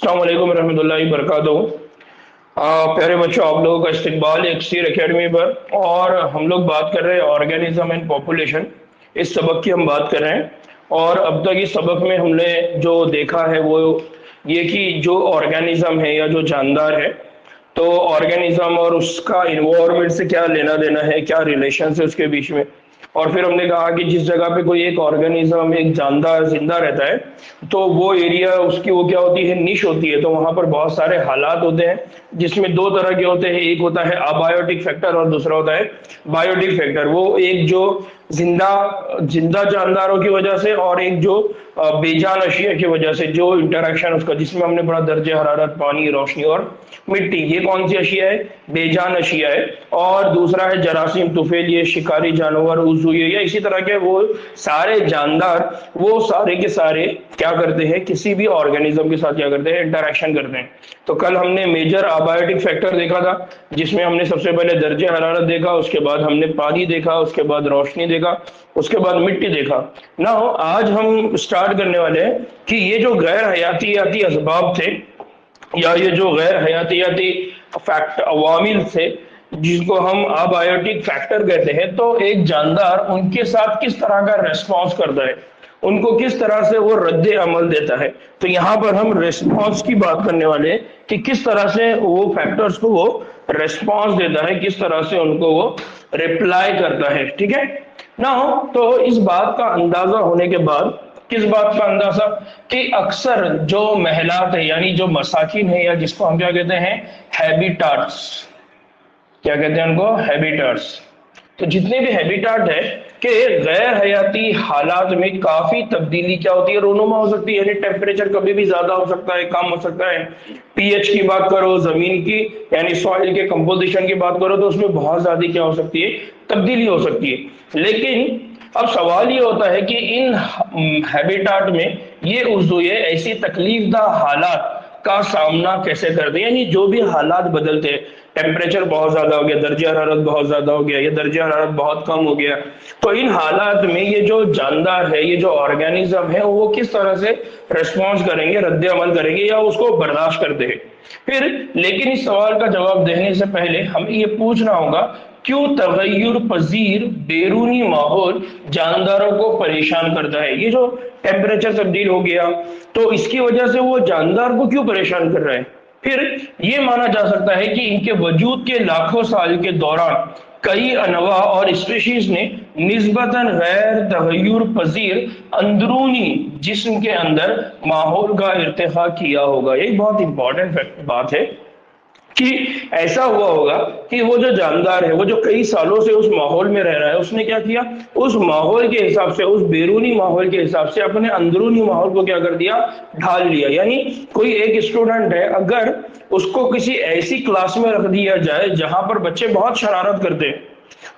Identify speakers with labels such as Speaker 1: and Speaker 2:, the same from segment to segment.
Speaker 1: अस्सलाम वालेकुम रहमतुल्लाहि वबरकातुहू। प्यारे बच्चों, आप लोगों का इस्तकबाल एक्सटीर एकेडमी पर। और हम लोग बात कर रहे हैं ऑर्गेनिज्म एंड पॉपुलेशन। इस सबक की हम बात कर रहे हैं। और अब तक इस सबक में हमने जो देखा है वो ये कि जो ऑर्गेनिज्म है या जो जानदार है, तो ऑर्गेनिज्म और उसका इन्वायरमेंट से क्या लेना देना है, क्या रिलेशन है उसके बीच में। और फिर हमने कहा कि जिस जगह पे कोई एक ऑर्गेनिज्म, एक जानदार जिंदा रहता है, तो वो एरिया उसकी वो क्या होती है, निश होती है। तो वहां पर बहुत सारे हालात होते हैं जिसमें दो तरह के होते हैं। एक होता है अबायोटिक फैक्टर और दूसरा होता है बायोटिक फैक्टर। वो एक जो जिंदा जिंदा जानदारों की वजह से और एक जो बेजान अशिया की वजह से जो इंटरेक्शन उसका, जिसमें हमने पढ़ा दर्जे हरारत, पानी, रोशनी और मिट्टी। ये कौन सी अशिया है? बेजान अशिया है। और दूसरा है जरासीम, तुफेल, ये शिकारी जानवर, उज़ू, या इसी तरह के वो सारे जानदार, वो सारे के सारे क्या करते हैं, किसी भी ऑर्गेनिज्म के साथ क्या करते हैं, इंटरेक्शन करते हैं। तो कल हमने मेजर अबायोटिक फैक्टर देखा था, जिसमें हमने सबसे पहले दर्जे हरारत देखा, उसके बाद हमने पानी देखा, उसके बाद रोशनी देखा, उसके बाद मिट्टी देखा ना। आज हम स्टार्ट करने वाले हैं कि ये जो गैर हयातियाती असबाब थे, या ये जो गैर हयातियाती फैक्ट अवामिल थे, जिसको हम अबायोटिक फैक्टर कहते हैं, तो एक जानदार उनके साथ किस तरह का रेस्पॉन्स करता है, उनको किस तरह से वो रद्द अमल देता है। तो यहाँ पर हम रेस्पॉन्स की बात करने वाले हैं कि किस तरह से वो फैक्टर्स को वो रेस्पॉन्स देता है, किस तरह से उनको वो रिप्लाई करता है। ठीक है ना। तो इस बात का अंदाजा होने के बाद, किस बात का अंदाजा, कि अक्सर जो महलात है, यानी जो मसाकिन है, या जिसको हम क्या कहते हैं, हैबिटाट्स, क्या कहते हैं उनको, हैबिटाट्स। तो जितने भी हैबिटाट है कि गैर हयाती हालात में काफी तब्दीली क्या होती है, रोनुमा हो सकती है। यानी टेम्परेचर कभी भी ज्यादा हो सकता है, कम हो सकता है। पीएच की बात करो, जमीन की यानी सॉइल के कंपोजिशन की बात करो, तो उसमें बहुत ज्यादा क्या हो सकती है, तब्दीली हो सकती है। लेकिन अब सवाल ये होता है कि इन हैबिटाट में ये उज़्वे ऐसी तकलीफदा हालात का सामना कैसे करते हैं। यानी जो भी हालात बदलते हैं, टेम्परेचर बहुत ज्यादा हो गया, दर्जा हरारत बहुत ज्यादा हो गया, या दर्जा हरारत बहुत कम हो गया, तो इन हालात में ये जो जानदार है, ये जो ऑर्गेनिज्म है, वो किस तरह से रेस्पॉन्स करेंगे, रद्द अमल करेंगे, या उसको बर्दाश्त करते हैं। फिर लेकिन इस सवाल का जवाब देने से पहले हमें ये पूछना होगा, क्यों तगय्युर पजीर बैरूनी माहौल जानदारों को परेशान करता है। ये जो टेम्परेचर तब्दील हो गया, तो इसकी वजह से वो जानदार को क्यों परेशान कर रहा है। फिर ये माना जा सकता है कि इनके वजूद के लाखों साल के दौरान कई अनवा और स्पीशीज ने निस्बतन गैर तगय्युर पजीर अंदरूनी जिस्म के अंदर माहौल का इर्तिखा किया होगा। ये बहुत इंपॉर्टेंट बात है कि ऐसा हुआ होगा कि वो जो जानदार है, वो जो कई सालों से उस माहौल में रह रहा है, उसने क्या किया, उस माहौल के हिसाब से, उस बैरूनी माहौल के हिसाब से अपने अंदरूनी माहौल को क्या कर दिया, ढाल लिया। यानी कोई एक स्टूडेंट है, अगर उसको किसी ऐसी क्लास में रख दिया जाए जहां पर बच्चे बहुत शरारत करते हैं,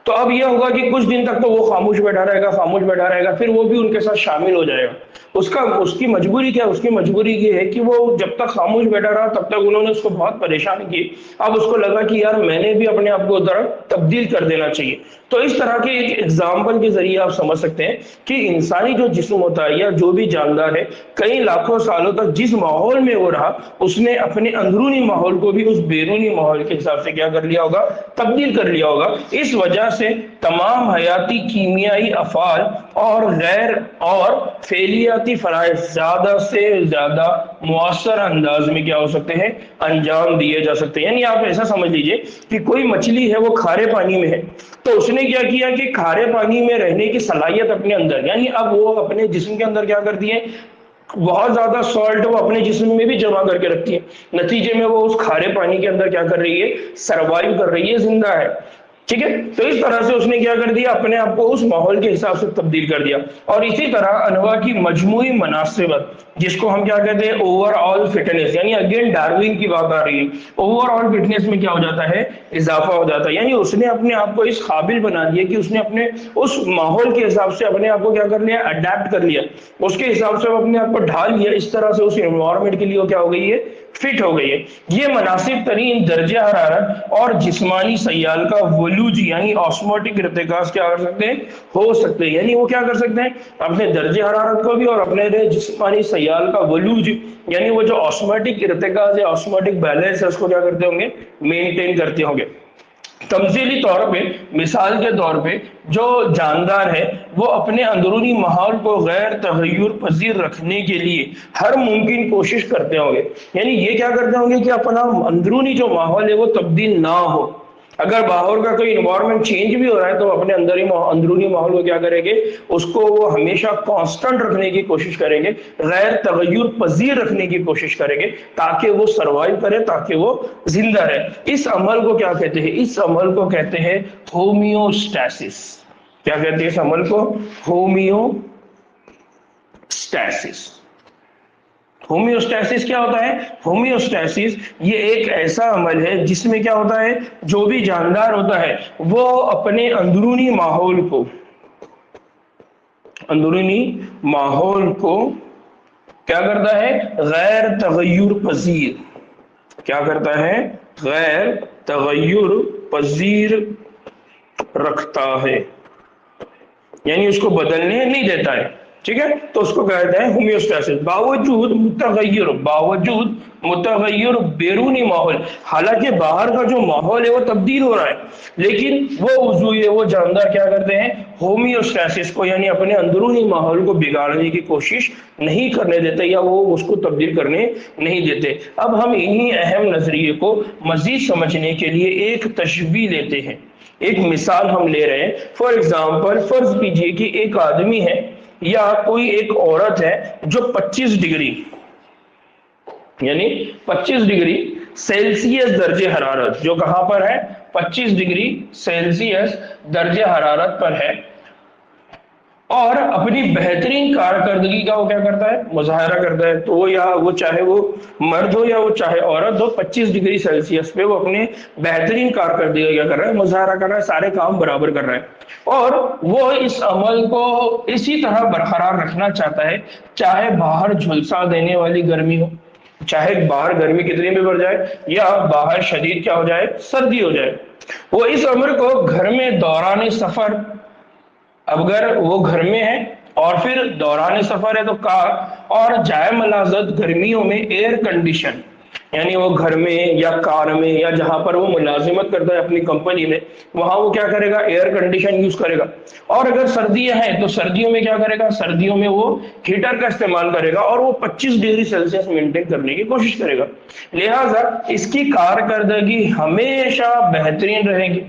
Speaker 1: तो अब यह होगा कि कुछ दिन तक तो वो खामोश बैठा रहेगा, खामोश बैठा रहेगा, फिर वो भी उनके साथ शामिल हो जाएगा। उसकी मजबूरी क्या है, उसकी मजबूरी ये है कि वो जब तक खामोश बैठा रहा तब तक उन्होंने उसको बहुत परेशान की। अब उसको लगा कि यार मैंने भी अपने आप को उधर तब्दील कर देना चाहिए। तो इस तरह के एक एग्जाम्पल के जरिए आप समझ सकते हैं कि इंसानी जो जिस्म होता है, या जो भी जानदार है, कई लाखों सालों तक जिस माहौल में वो रहा, उसने अपने अंदरूनी माहौल को भी उस बैरूनी माहौल के हिसाब से क्या कर लिया होगा, तब्दील कर लिया होगा। इस वजह से तमाम हयाती कीमियाई अफाल और गैर और फेलियाती फराइज ज्यादा से ज्यादा मुअस्सर अंदाज में क्या हो सकते हैं, अंजाम दिए जा सकते हैं। यानी आप ऐसा समझ लीजिए कि कोई मछली है, वो खारे पानी में है, तो उसने क्या किया कि खारे पानी में रहने की सलाहियत अपने अंदर, यानी अब वो अपने जिस्म के अंदर क्या करती है, बहुत ज्यादा सॉल्ट वो अपने जिस्म में भी जमा करके रखती है। नतीजे में वो उस खारे पानी के अंदर क्या कर रही है, सरवाइव कर रही है, जिंदा है। ठीक है। तो इस तरह से उसने क्या कर दिया, अपने आप को उस माहौल के हिसाब से तब्दील कर दिया। और इसी तरह अनवा की मजमूई मुनासिबत, जिसको हम क्या कहते हैं, ओवरऑल फिटनेस, यानी अगेन डार्विन की बात आ रही है। ओवरऑल फिटनेस में क्या हो जाता है, इजाफा हो जाता है। यानी उसने अपने आप को इस काबिल बना दिया कि उसने अपने उस माहौल के हिसाब से अपने आप को क्या कर लिया, अडेप्ट कर लिया, उसके हिसाब से वो अपने आप को ढाल लिया। इस तरह से उस एनवायरनमेंट के लिए क्या हो गई है, फिट हो गई है। ये मुनासिब तरीन दर्जा हरारत और जिस्मानी सयाल का वलूज यानी ऑस्मोटिक इर्तिकाज क्या कर सकते हैं, हो सकते हैं। यानी वो क्या कर सकते हैं, अपने दर्जे हरारत को भी और अपने जिस्मानी सयाल का वलूज यानी वो जो ऑस्मोटिक इर्तिकाज है, ऑस्मोटिक बैलेंस है, उसको क्या करते होंगे, मेंटेन करते होंगे। तमसीली तौर पे, मिसाल के तौर पे, जो जानदार है वो अपने अंदरूनी माहौल को गैर तगय्युर पजीर रखने के लिए हर मुमकिन कोशिश करते होंगे। यानी ये क्या करते होंगे कि अपना अंदरूनी जो माहौल है वो तब्दील ना हो। अगर बाहर का कोई इन्वायरमेंट चेंज भी हो रहा है तो अपने अंदरूनी माहौल को क्या करेंगे, उसको वो हमेशा कांस्टेंट रखने की कोशिश करेंगे, गैर तगय्युर पजीर रखने की कोशिश करेंगे, ताकि वो सरवाइव करे, ताकि वो जिंदा रहे। इस अमल को क्या कहते हैं, इस अमल को कहते हैं होमियोस्टैसिस। क्या कहते हैं इस अमल को, होमियोस्टैसिस। होमियोस्टैसिस क्या होता है, होमियोस्टैसिस ये एक ऐसा अमल है जिसमें क्या होता है, जो भी जानदार होता है वो अपने अंदरूनी माहौल को क्या करता है, गैर तगय्युर पजीर, क्या करता है, गैर तगय्युर पजीर रखता है, यानी उसको बदलने नहीं देता है। ठीक है, तो उसको कहते हैं होमियोस्टैसिस। बावजूद मुतगय्यर बैरूनी माहौल, हालांकि बाहर का जो माहौल है वो तब्दील हो रहा है, लेकिन वो उज़ू है, वो जानदार क्या करते हैं, होमियोस्टैसिस को यानी अपने अंदरूनी माहौल को बिगाड़ने की कोशिश नहीं करने देते या वो उसको तब्दील करने नहीं देते। अब हम इन्हीं अहम नजरिए को मजीद समझने के लिए एक तशबीह लेते हैं, एक मिसाल हम ले रहे हैं। फॉर एग्जाम्पल, फर्ज कीजिए कि एक आदमी है या कोई एक औरत है जो 25 डिग्री यानी 25 डिग्री सेल्सियस दर्जे हरारत, जो कहां पर है, 25 डिग्री सेल्सियस दर्जे हरारत पर है, और अपनी बेहतरीन कारकर्दगी का वो क्या करता है, मुजाहरा करता है। तो वो या वो चाहे वो मर्द हो या वो चाहे औरत हो, 25 डिग्री सेल्सियस पे वो अपने बेहतरीन कारकर्दगी का क्या कर रहा है, मुजाहरा कर रहा है, सारे काम बराबर कर रहा है, और वो इस अमल को इसी तरह बरकरार रखना चाहता है, चाहे बाहर झुलसा देने वाली गर्मी हो, चाहे बाहर गर्मी कितनी भी बढ़ जाए या बाहर शदीद क्या हो जाए, सर्दी हो जाए। वो इस अमर को घर में दौरान सफर, अगर वो घर में है और फिर दौरान सफर है तो कार, और जाए मलाजत गर्मियों में एयर कंडीशन, यानी वो घर में या कार में या जहां पर वो मुलाजिमत करता है अपनी कंपनी में, वहां वो क्या करेगा, एयर कंडीशन यूज करेगा। और अगर सर्दियां हैं तो सर्दियों में क्या करेगा, सर्दियों में वो हीटर का इस्तेमाल करेगा और वो 25 डिग्री सेल्सियस मेंटेन करने की कोशिश करेगा। लिहाजा इसकी कारकर्दगी हमेशा बेहतरीन रहेगी,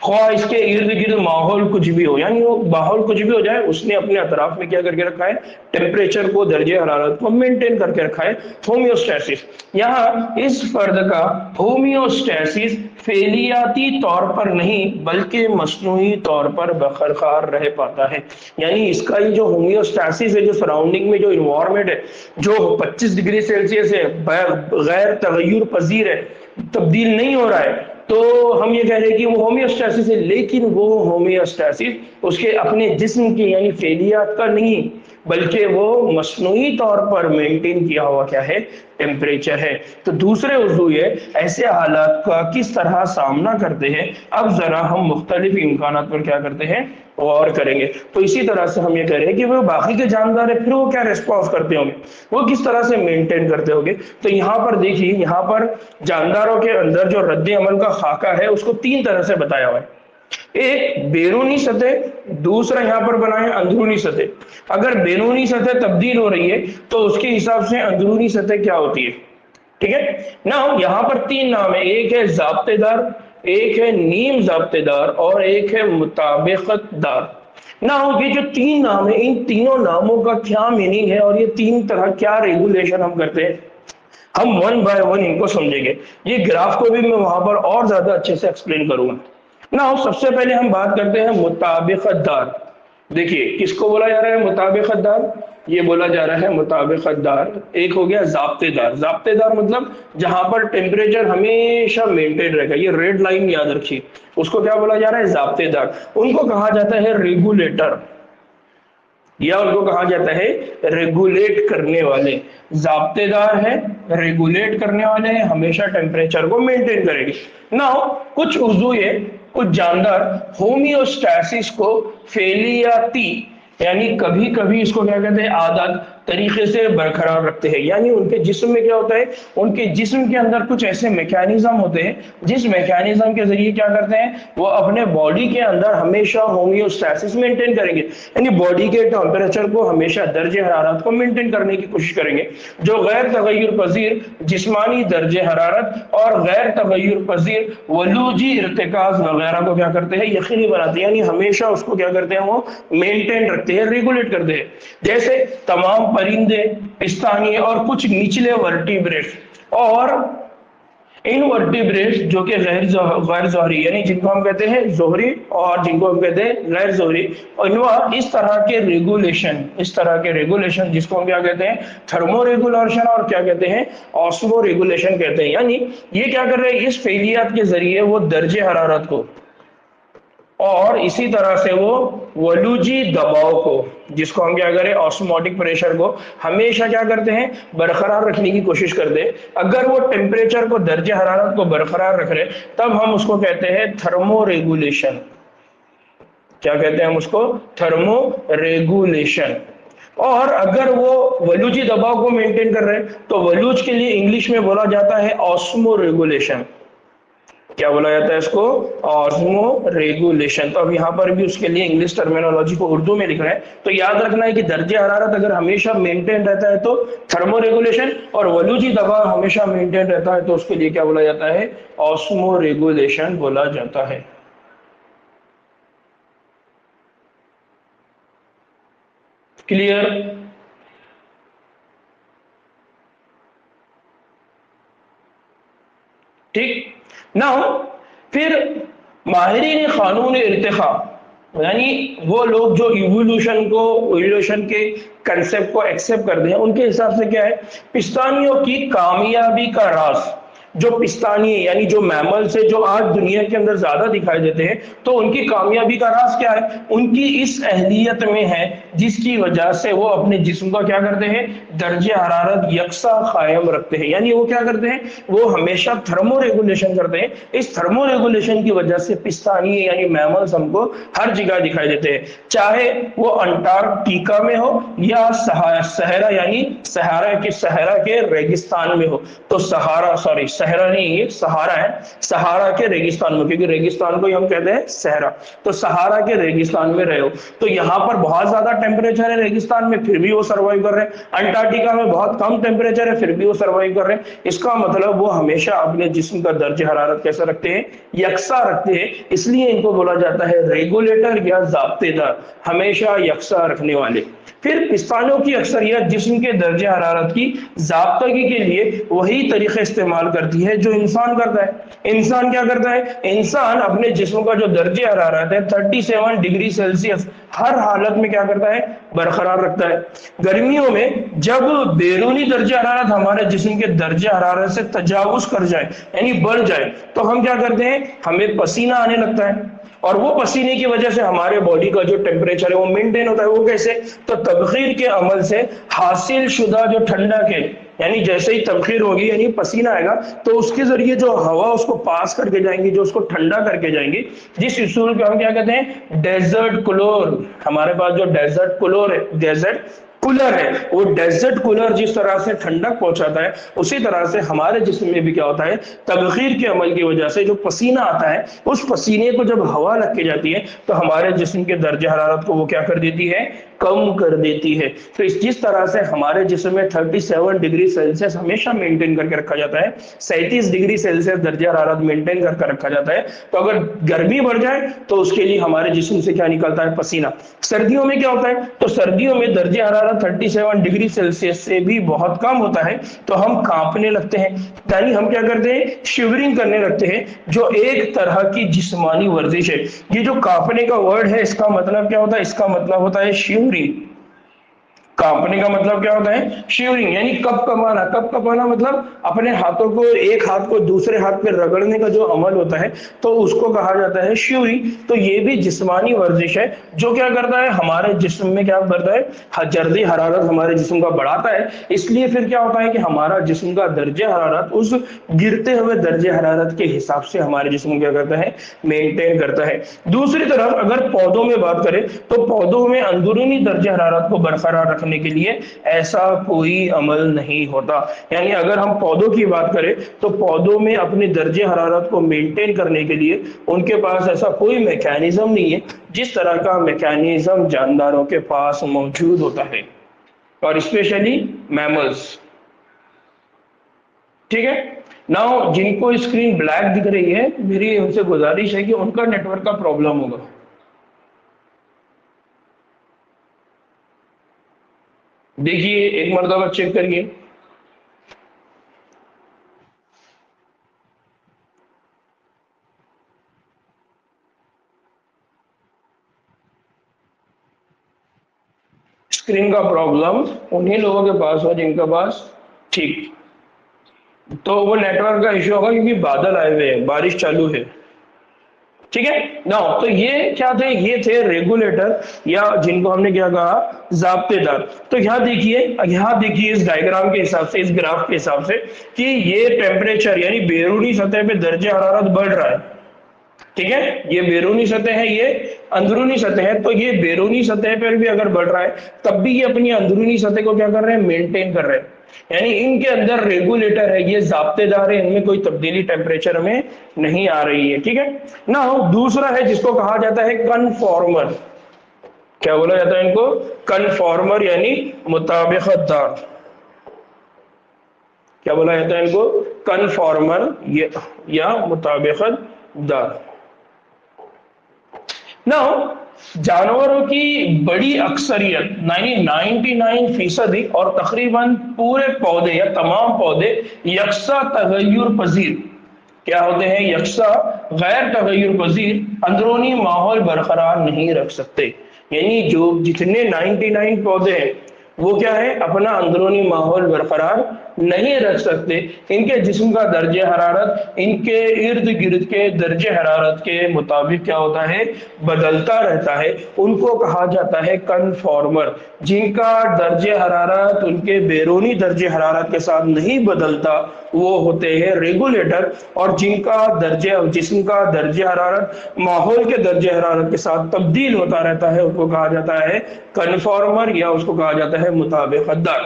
Speaker 1: ख्वाह इसके इर्द गिर्द माहौल कुछ भी हो, यानी वो माहौल कुछ भी हो जाए, उसने अपने अतराफ में क्या करके रखा है, टेम्परेचर को, दर्जे हरारत को मेंटेन करके रखा है। होमियोस्टैसिस, यहाँ इस फर्द का होमियोस्टैसिस फेलियाती तौर पर नहीं बल्कि मसनूई तौर पर बरकरार रह पाता है। यानी इसका ये जो होमियोस्टैसिस है, जो सराउंडिंग में जो इन्वायरमेंट है, जो 25 डिग्री सेल्सियस है, गैर तगय्युर पजीर है, तब्दील नहीं हो रहा है, तो हम ये कह रहे हैं कि वो होमियोस्टैसिस है, लेकिन वो होमियोस्टैसिस उसके अपने जिस्म की यानी फेलियात का नहीं, बल्कि वो मसनूई तौर पर मेंटेन किया हुआ क्या है, टेम्परेचर है। तो दूसरे उज़ू ये ऐसे हालात का किस तरह सामना करते हैं, अब जरा हम मुख्तलिफ इम्कानात पर क्या करते हैं, गौर करेंगे। तो इसी तरह से हम ये कह रहे हैं कि वो बाकी के जानदार है, फिर वो क्या रिस्पॉन्स करते होंगे, वो किस तरह से मेंटेन करते होंगे। तो यहाँ पर देखिए, यहाँ पर जानदारों के अंदर जो रद्द अमल का खाका है उसको 3 तरह से बताया हुआ है। एक बैरूनी सतह, दूसरा यहाँ पर बना है अंदरूनी सतह। अगर बैरूनी सतह तब्दील हो रही है तो उसके हिसाब से अंदरूनी सतह क्या होती है, ठीक है ना। यहाँ पर 3 नाम है, एक है ज़ाब्तेदार, एक है नीम ज़ाब्तेदार और एक है मुताबिकतदार ना। ये जो 3 नाम है, इन तीनों नामों का क्या मीनिंग है और ये 3 तरह क्या रेगुलेशन हम करते हैं, हम 1 बाय 1 इनको समझेंगे। ये ग्राफ को भी मैं वहां पर और ज्यादा अच्छे से एक्सप्लेन करूंगा ना। सबसे पहले हम बात करते हैं मुताबिकतदार। देखिए किसको बोला जा रहा है मुताबिकतदार, ये बोला जा रहा है मुताबिकतदार। एक हो गया ज़ाब्तेदार, ज़ाब्तेदार मतलब जहां पर टेम्परेचर हमेशा मेंटेन रहेगा, ये रेड लाइन याद रखिए, उसको क्या बोला जा रहा है, ज़ाब्तेदार। उनको कहा जाता है रेगुलेटर। या उनको कहा जाता है रेगुलेट करने वाले। ज़ाब्तेदार है, रेगुलेट करने वाले हैं, हमेशा टेम्परेचर को मेंटेन करेंगे। नाउ कुछ उज़ू है, कुछ जानदार होमियोस्टैसिस को फेलियाती यानी कभी कभी इसको क्या कहते हैं आदत तरीके से बरकरार रखते हैं। यानी उनके जिस्म में क्या होता है, उनके जिस्म के अंदर कुछ ऐसे मैकेनिज्म होते हैं जिस मैकेनिज्म के जरिए क्या करते हैं, वो अपने बॉडी के अंदर हमेशा होमियोस्टैसिस मेंटेन करेंगे, यानी बॉडी के टेम्परेचर को हमेशा दर्जे हरारत को मेंटेन करने की कोशिश करेंगे। जो गैर तगय्युर पजीर जिस्मानी दर्जे हरारत और गैर तगय्युर पजीर वलूजी इर्तिकाज वगैरह को क्या करते हैं, यकीनी बनाते हैं, यानी हमेशा उसको क्या करते हैं, वो मेंटेन रखते हैं, रेगुलेट करते हैं। जैसे तमाम परिंदे, पिस्तानिये और कुछ निचले वर्टिब्रेट और इनवर्टिब्रेट जो कि गैर जोहरी यानी जिनको हम कहते हैं जोहरी और जिनको हम कहते हैं गैर जोहरी, और इस तरह के रेगुलेशन जिसको हम क्या कहते हैं थर्मो रेगुलेशन और क्या कहते हैं ऑस्मो रेगुलेशन कहते हैं। यानी ये क्या कर रहे हैं, इस फेलियात के जरिए वो दर्जे हरारत को और इसी तरह से वो वलूजी दबाव को, जिसको हम क्या करें ऑस्मोटिक प्रेशर को, हमेशा क्या करते हैं बरकरार रखने की कोशिश करते हैं। अगर वो टेम्परेचर को दर्जे हरारत को बरकरार रख रहे तब हम उसको कहते हैं थर्मो रेगुलेशन। क्या कहते हैं हम उसको, थर्मो रेगुलेशन। और अगर वो वलूजी दबाव को मेंटेन कर रहे हैं तो वलूज के लिए इंग्लिश में बोला जाता है ऑस्मो रेगुलेशन। क्या बोला जाता है इसको, ऑस्मो रेगुलेशन। तो अब यहाँ पर भी उसके लिए इंग्लिश टर्मिनोलॉजी को उर्दू में लिख रहे हैं, तो याद रखना है कि दर्जे हरारत अगर हमेशा मेंटेन रहता है तो थर्मो रेगुलेशन, और वलूजी दबाव हमेशा मेंटेन रहता है तो उसके लिए क्या बोला जाता है, ऑस्मो रेगुलेशन बोला जाता है। क्लियर? ठीक। नाउ फिर माहिरीन कानून इर्तिखा यानी वो लोग जो इवोल्यूशन के कंसेप्ट को एक्सेप्ट करते हैं, उनके हिसाब से क्या है, पिस्तानियों की कामयाबी का राज, जो पिस्तानिये यानी जो मैमल्स है जो आज दुनिया के अंदर ज्यादा दिखाई देते हैं, तो उनकी कामयाबी का राज क्या है, उनकी इस अहलियत में है जिसकी वजह से वो अपने जिस्म का क्या करते हैं, दर्जे हरारत यकसा कायम रखते हैं। यानी वो क्या करते हैं, वो हमेशा थर्मो रेगुलेशन करते हैं। इस थर्मो रेगुलेशन की वजह से पिस्तानिये यानी मैमल्स हमको हर जगह दिखाई देते हैं, चाहे वो अंटार्कटिका में हो या सहारा यानी सहारा के रेगिस्तान में हो। तो सहरा नहीं, ये सहारा है, सहारा के रेगिस्तान में, क्योंकि रेगिस्तान को हम कहते हैं सहरा, तो सहारा के रेगिस्तान में रहे हो तो यहाँ पर बहुत ज्यादा टेम्परेचर है रेगिस्तान में, फिर भी वो सर्वाइव कर रहे हैं। अंटार्कटिका में बहुत कम टेम्परेचर है, फिर भी वो सर्वाइव कर रहे हैं। इसका मतलब वो हमेशा अपने जिस्म का दर्जे हरारत कैसा रखते हैं, यकसा रखते हैं, इसलिए इनको बोला जाता है रेगुलेटर या ज़ाब्तेदार, हमेशा यकसा रखने वाले। फिर पिस्तानियों की अक्सरियत जिस्म के दर्जे हरारत की ज़ाब्तगी के लिए वही तरीके इस्तेमाल करती है जो इंसान करता है। इंसान क्या करता है, इंसान अपने जिस्म का जो दर्जे हरारत है 37 डिग्री सेल्सियस हर हालत में क्या करता है, बरकरार रखता है। गर्मियों में जब बैरूनी दर्जे हरारत हमारे जिस्म के दर्जे हरारत से तजावुज कर जाए यानी बढ़ जाए तो हम क्या करते हैं, हमें पसीना आने लगता है, और वो पसीने की वजह से हमारे बॉडी का जो टेम्परेचर है वो मेंटेन होता है। वो कैसे, तो तबखीर के अमल से हासिल शुदा जो ठंडक है, यानी जैसे ही तबखीर होगी यानी पसीना आएगा तो उसके जरिए जो हवा उसको पास करके जाएंगी, जो उसको ठंडा करके जाएंगी, जिस उसूल को हम क्या कहते हैं, डेजर्ट कूलर। हमारे पास जो डेजर्ट कूलर है, डेजर्ट कूलर है, वो डेजर्ट कूलर जिस तरह से ठंडक पहुंचाता है उसी तरह से हमारे जिस्म में भी क्या होता है, तबखीर के अमल की वजह से जो पसीना आता है उस पसीने को जब हवा लग के जाती है तो हमारे जिस्म के दर्जे हरारत को वो क्या कर देती है, कम कर देती है। तो जिस तरह से हमारे जिस्म में 37 डिग्री सेल्सियस हमेशा मेंटेन करके रखा जाता है, 37 डिग्री सेल्सियस दर्जे हरारत मेंटेन करके रखा जाता है, तो अगर गर्मी बढ़ जाए तो उसके लिए हमारे जिस्म से क्या निकलता है, पसीना। सर्दियों में क्या होता है, तो सर्दियों में दर्जे हरारत 37 डिग्री सेल्सियस से भी बहुत कम होता है, तो हम कांपने लगते हैं, यानी हम क्या करते हैं, शिवरिंग करने लगते हैं, जो एक तरह की जिस्मानी वर्जिश है। ये जो कांपने का वर्ड है इसका मतलब क्या होता है, इसका मतलब होता है शिवरिंग। कांपने का मतलब क्या होता है? शिवरिंग, यानी कप कपाना। कप कपाना मतलब अपने हाथों को, एक हाथ को दूसरे हाथ पे रगड़ने का जो अमल होता है, तो उसको कहा जाता है शिवरिंग। तो ये भी जिस्मानी वर्जिश है जो क्या करता है, हमारे जिस्म में क्या करता है, जर्दी हरारत हमारे जिस्म का बढ़ाता है। इसलिए फिर क्या होता है कि हमारा जिस्म का दर्जे हरारत उस गिरते हुए दर्जे हरारत के हिसाब से हमारे जिस्म क्या करता है, मेंटेन करता है। दूसरी तरफ अगर पौधों में बात करें तो पौधों में अंदरूनी दर्जे हरारत को बरकरार रखने के लिए ऐसा कोई अमल नहीं होता। यानी अगर हम पौधों की बात करें तो पौधों में अपने दर्जे हरारत को मेंटेन करने के लिए उनके पास ऐसा कोई मैकेनिज्म नहीं है जिस तरह का मैकेनिज्म जानदारों के पास मौजूद होता है, और स्पेशली मैमल्स। ठीक है। नाउ जिनको स्क्रीन ब्लैक दिख रही है, मेरी उनसे गुजारिश है कि उनका नेटवर्क का प्रॉब्लम होगा। देखिए एक मरतबा चेक करिए। स्क्रीन का प्रॉब्लम उन्हीं लोगों के पास हो जिनके पास, ठीक, तो वो नेटवर्क का इश्यू होगा क्योंकि बादल आए हुए हैं, बारिश चालू है। ठीक है ना। तो ये क्या थे, ये थे रेगुलेटर, या जिनको हमने क्या कहा, जाब्तेदार। तो यहाँ देखिए इस डायग्राम के हिसाब से, इस ग्राफ के हिसाब से कि ये टेम्परेचर यानी बैरूनी सतह पे दर्जे हरारत बढ़ रहा है। ठीक है, ये बैरूनी सतह है, ये अंदरूनी सतह है। तो ये बैरूनी सतह पर भी अगर बढ़ रहा है तब भी ये अपनी अंदरूनी सतह को क्या कर रहे हैं, मेंटेन कर रहे हैं। यानी इनके अंदर रेगुलेटर है, ये जाब्तेदार है, इनमें कोई तब्दीली टेम्परेचर में नहीं आ रही है। ठीक है ना। दूसरा है जिसको कहा जाता है कन्फॉर्मर। क्या बोला जाता है इनको? कन्फॉर्मर, यानी मुताबिकतदार। क्या बोला जाता है इनको? कन्फॉर्मर या मुताबिकतदार। नाउ जानवरों की बड़ी अक्सरियत 99% और तकरीबन पूरे पौधे या तमाम पौधे यकसा तगय्युर पजीर क्या होते हैं, यकसा गैर तगय्युर पजीर अंदरूनी माहौल बरकरार नहीं रख सकते। यानी जो जितने 99 पौधे हैं वो क्या है, अपना अंदरूनी माहौल बरकरार नहीं रख सकते। इनके जिस्म का दर्जे हरारत इनके इर्द गिर्द के दर्जे हरारत के मुताबिक क्या होता है, बदलता रहता है। उनको कहा जाता है कन्फॉर्मर। जिनका दर्जे हरारत उनके बैरूनी दर्जे हरारत के साथ नहीं बदलता वो होते हैं रेगुलेटर, और जिनका जिस्म का दर्जे हरारत माहौल के दर्जे हरारत के साथ तब्दील होता रहता है उनको कहा जाता है कन्फॉर्मर, या उसको कहा जाता है मुताबिकतदार।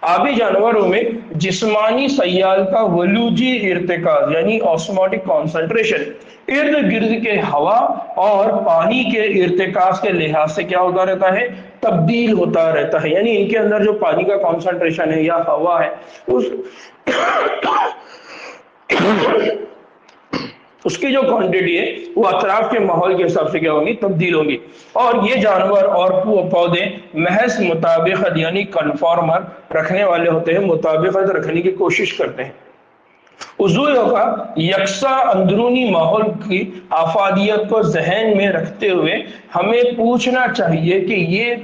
Speaker 1: आबी जानवरों में जिस्मानी सयाल का वलूजी इर्तिकाज यानी ऑस्मोटिक कॉन्सेंट्रेशन इर्द गिर्द के हवा और पानी के इर्तिकाज के लिहाज से क्या होता रहता है, तब्दील होता रहता है। यानी इनके अंदर जो पानी का कॉन्सेंट्रेशन है या हवा है उसकी जो क्वांटिटी है वो अतराफ के माहौल के हिसाब से क्या होगी, तब्दील होगी। और ये जानवर और पौधे महज मुताबिकत यानी कन्फॉर्मर रखने वाले होते हैं, मुताबिकत रखने की कोशिश करते हैं। उज़ूलों का यकसा अंदरूनी माहौल की आफादियत को जहन में रखते हुए हमें पूछना चाहिए कि ये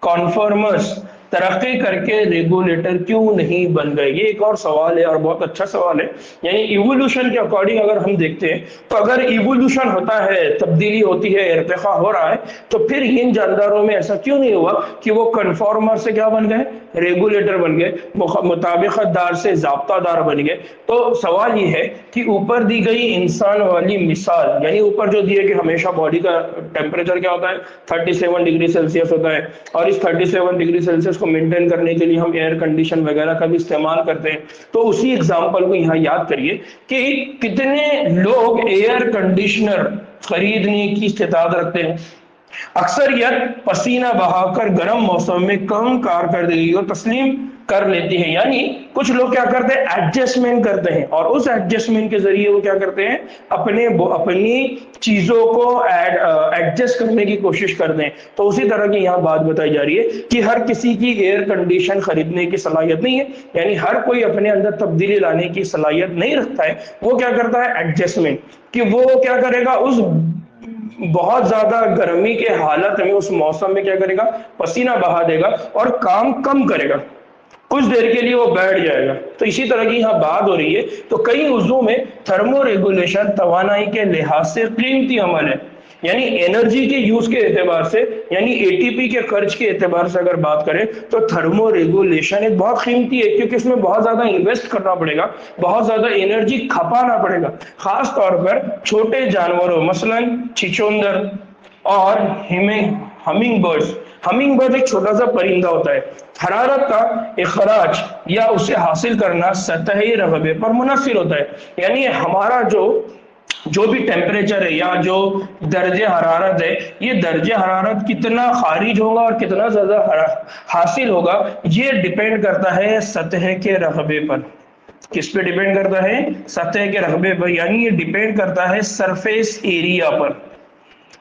Speaker 1: कॉन्फॉर्मर्स तरक्की करके रेगुलेटर क्यों नहीं बन गए। ये एक और सवाल है और बहुत अच्छा सवाल है। यानी इवोल्यूशन के अकॉर्डिंग अगर हम देखते हैं तो अगर इवोल्यूशन होता है, तब्दीली होती है, इर्तिका हो रहा है, तो फिर इन जानदारों में ऐसा क्यों नहीं हुआ कि वो कन्फॉर्मर से क्या बन गए, रेगुलेटर बन गए, मुताबिकतदार से जाब्तादार बन गए। तो सवाल ये है कि ऊपर दी गई इंसान वाली मिसाल, यानी ऊपर जो दिए कि हमेशा बॉडी का टेम्परेचर क्या होता है 37 डिग्री सेल्सियस होता है, और इस 37 डिग्री सेल्सियस को मेंटेन करने के लिए हम एयर कंडीशन वगैरह का भी इस्तेमाल करते हैं। तो उसी एग्जांपल को यहाँ याद करिए कि कितने लोग एयर कंडीशनर खरीदने की इस्तेताद रखते हैं। अक्सरियत पसीना बहाकर गर्म मौसम में कम कारकर्दगी को तस्लीम कर लेती है। यानी कुछ लोग क्या करते हैं, एडजस्टमेंट करते हैं, और उस एडजस्टमेंट के जरिए वो क्या करते हैं, अपनी चीजों को एडजस्ट करने की कोशिश करते हैं। तो उसी तरह की यहाँ बात बताई जा रही है कि हर किसी की एयर कंडीशन खरीदने की सलाहियत नहीं है, यानी हर कोई अपने अंदर तब्दीली लाने की सलाहियत नहीं रखता है। वो क्या करता है, एडजस्टमेंट, कि वो क्या करेगा, उस बहुत ज्यादा गर्मी के हालत में उस मौसम में क्या करेगा, पसीना बहा देगा और काम कम करेगा, कुछ देर के लिए वो बैठ जाएगा। तो इसी तरह की यहाँ बात हो रही है। तो कई उज़्वों में थर्मो रेगुलेशन तवानाई के लिहाज से कीमती अमल है, यानी एनर्जी के यूज के एतबार से, यानी एटीपी के खर्च के एतबार से अगर बात करें तो थर्मो रेगुलेशन एक बहुत कीमती है, क्योंकि इसमें बहुत ज्यादा इन्वेस्ट करना पड़ेगा, बहुत ज्यादा एनर्जी खपाना पड़ेगा, खास तौर पर छोटे जानवरों मसलन छिछोंदर और हमिंग बर्ड्स। हमिंग बर्ड एक छोटा सा परिंदा होता है। हरारत का इखराज या उसे हासिल करना सतही रगबे पर मुनहसिर होता है, यानी हमारा जो भी टेम्परेचर है या जो दर्जे हरारत है, ये दर्जे हरारत कितना खारिज होगा और कितना ज्यादा हासिल होगा, ये डिपेंड करता है सतह के रगबे पर। किस पे डिपेंड करता है? सतह के रगबे पर, यानी ये डिपेंड करता है सरफेस एरिया पर।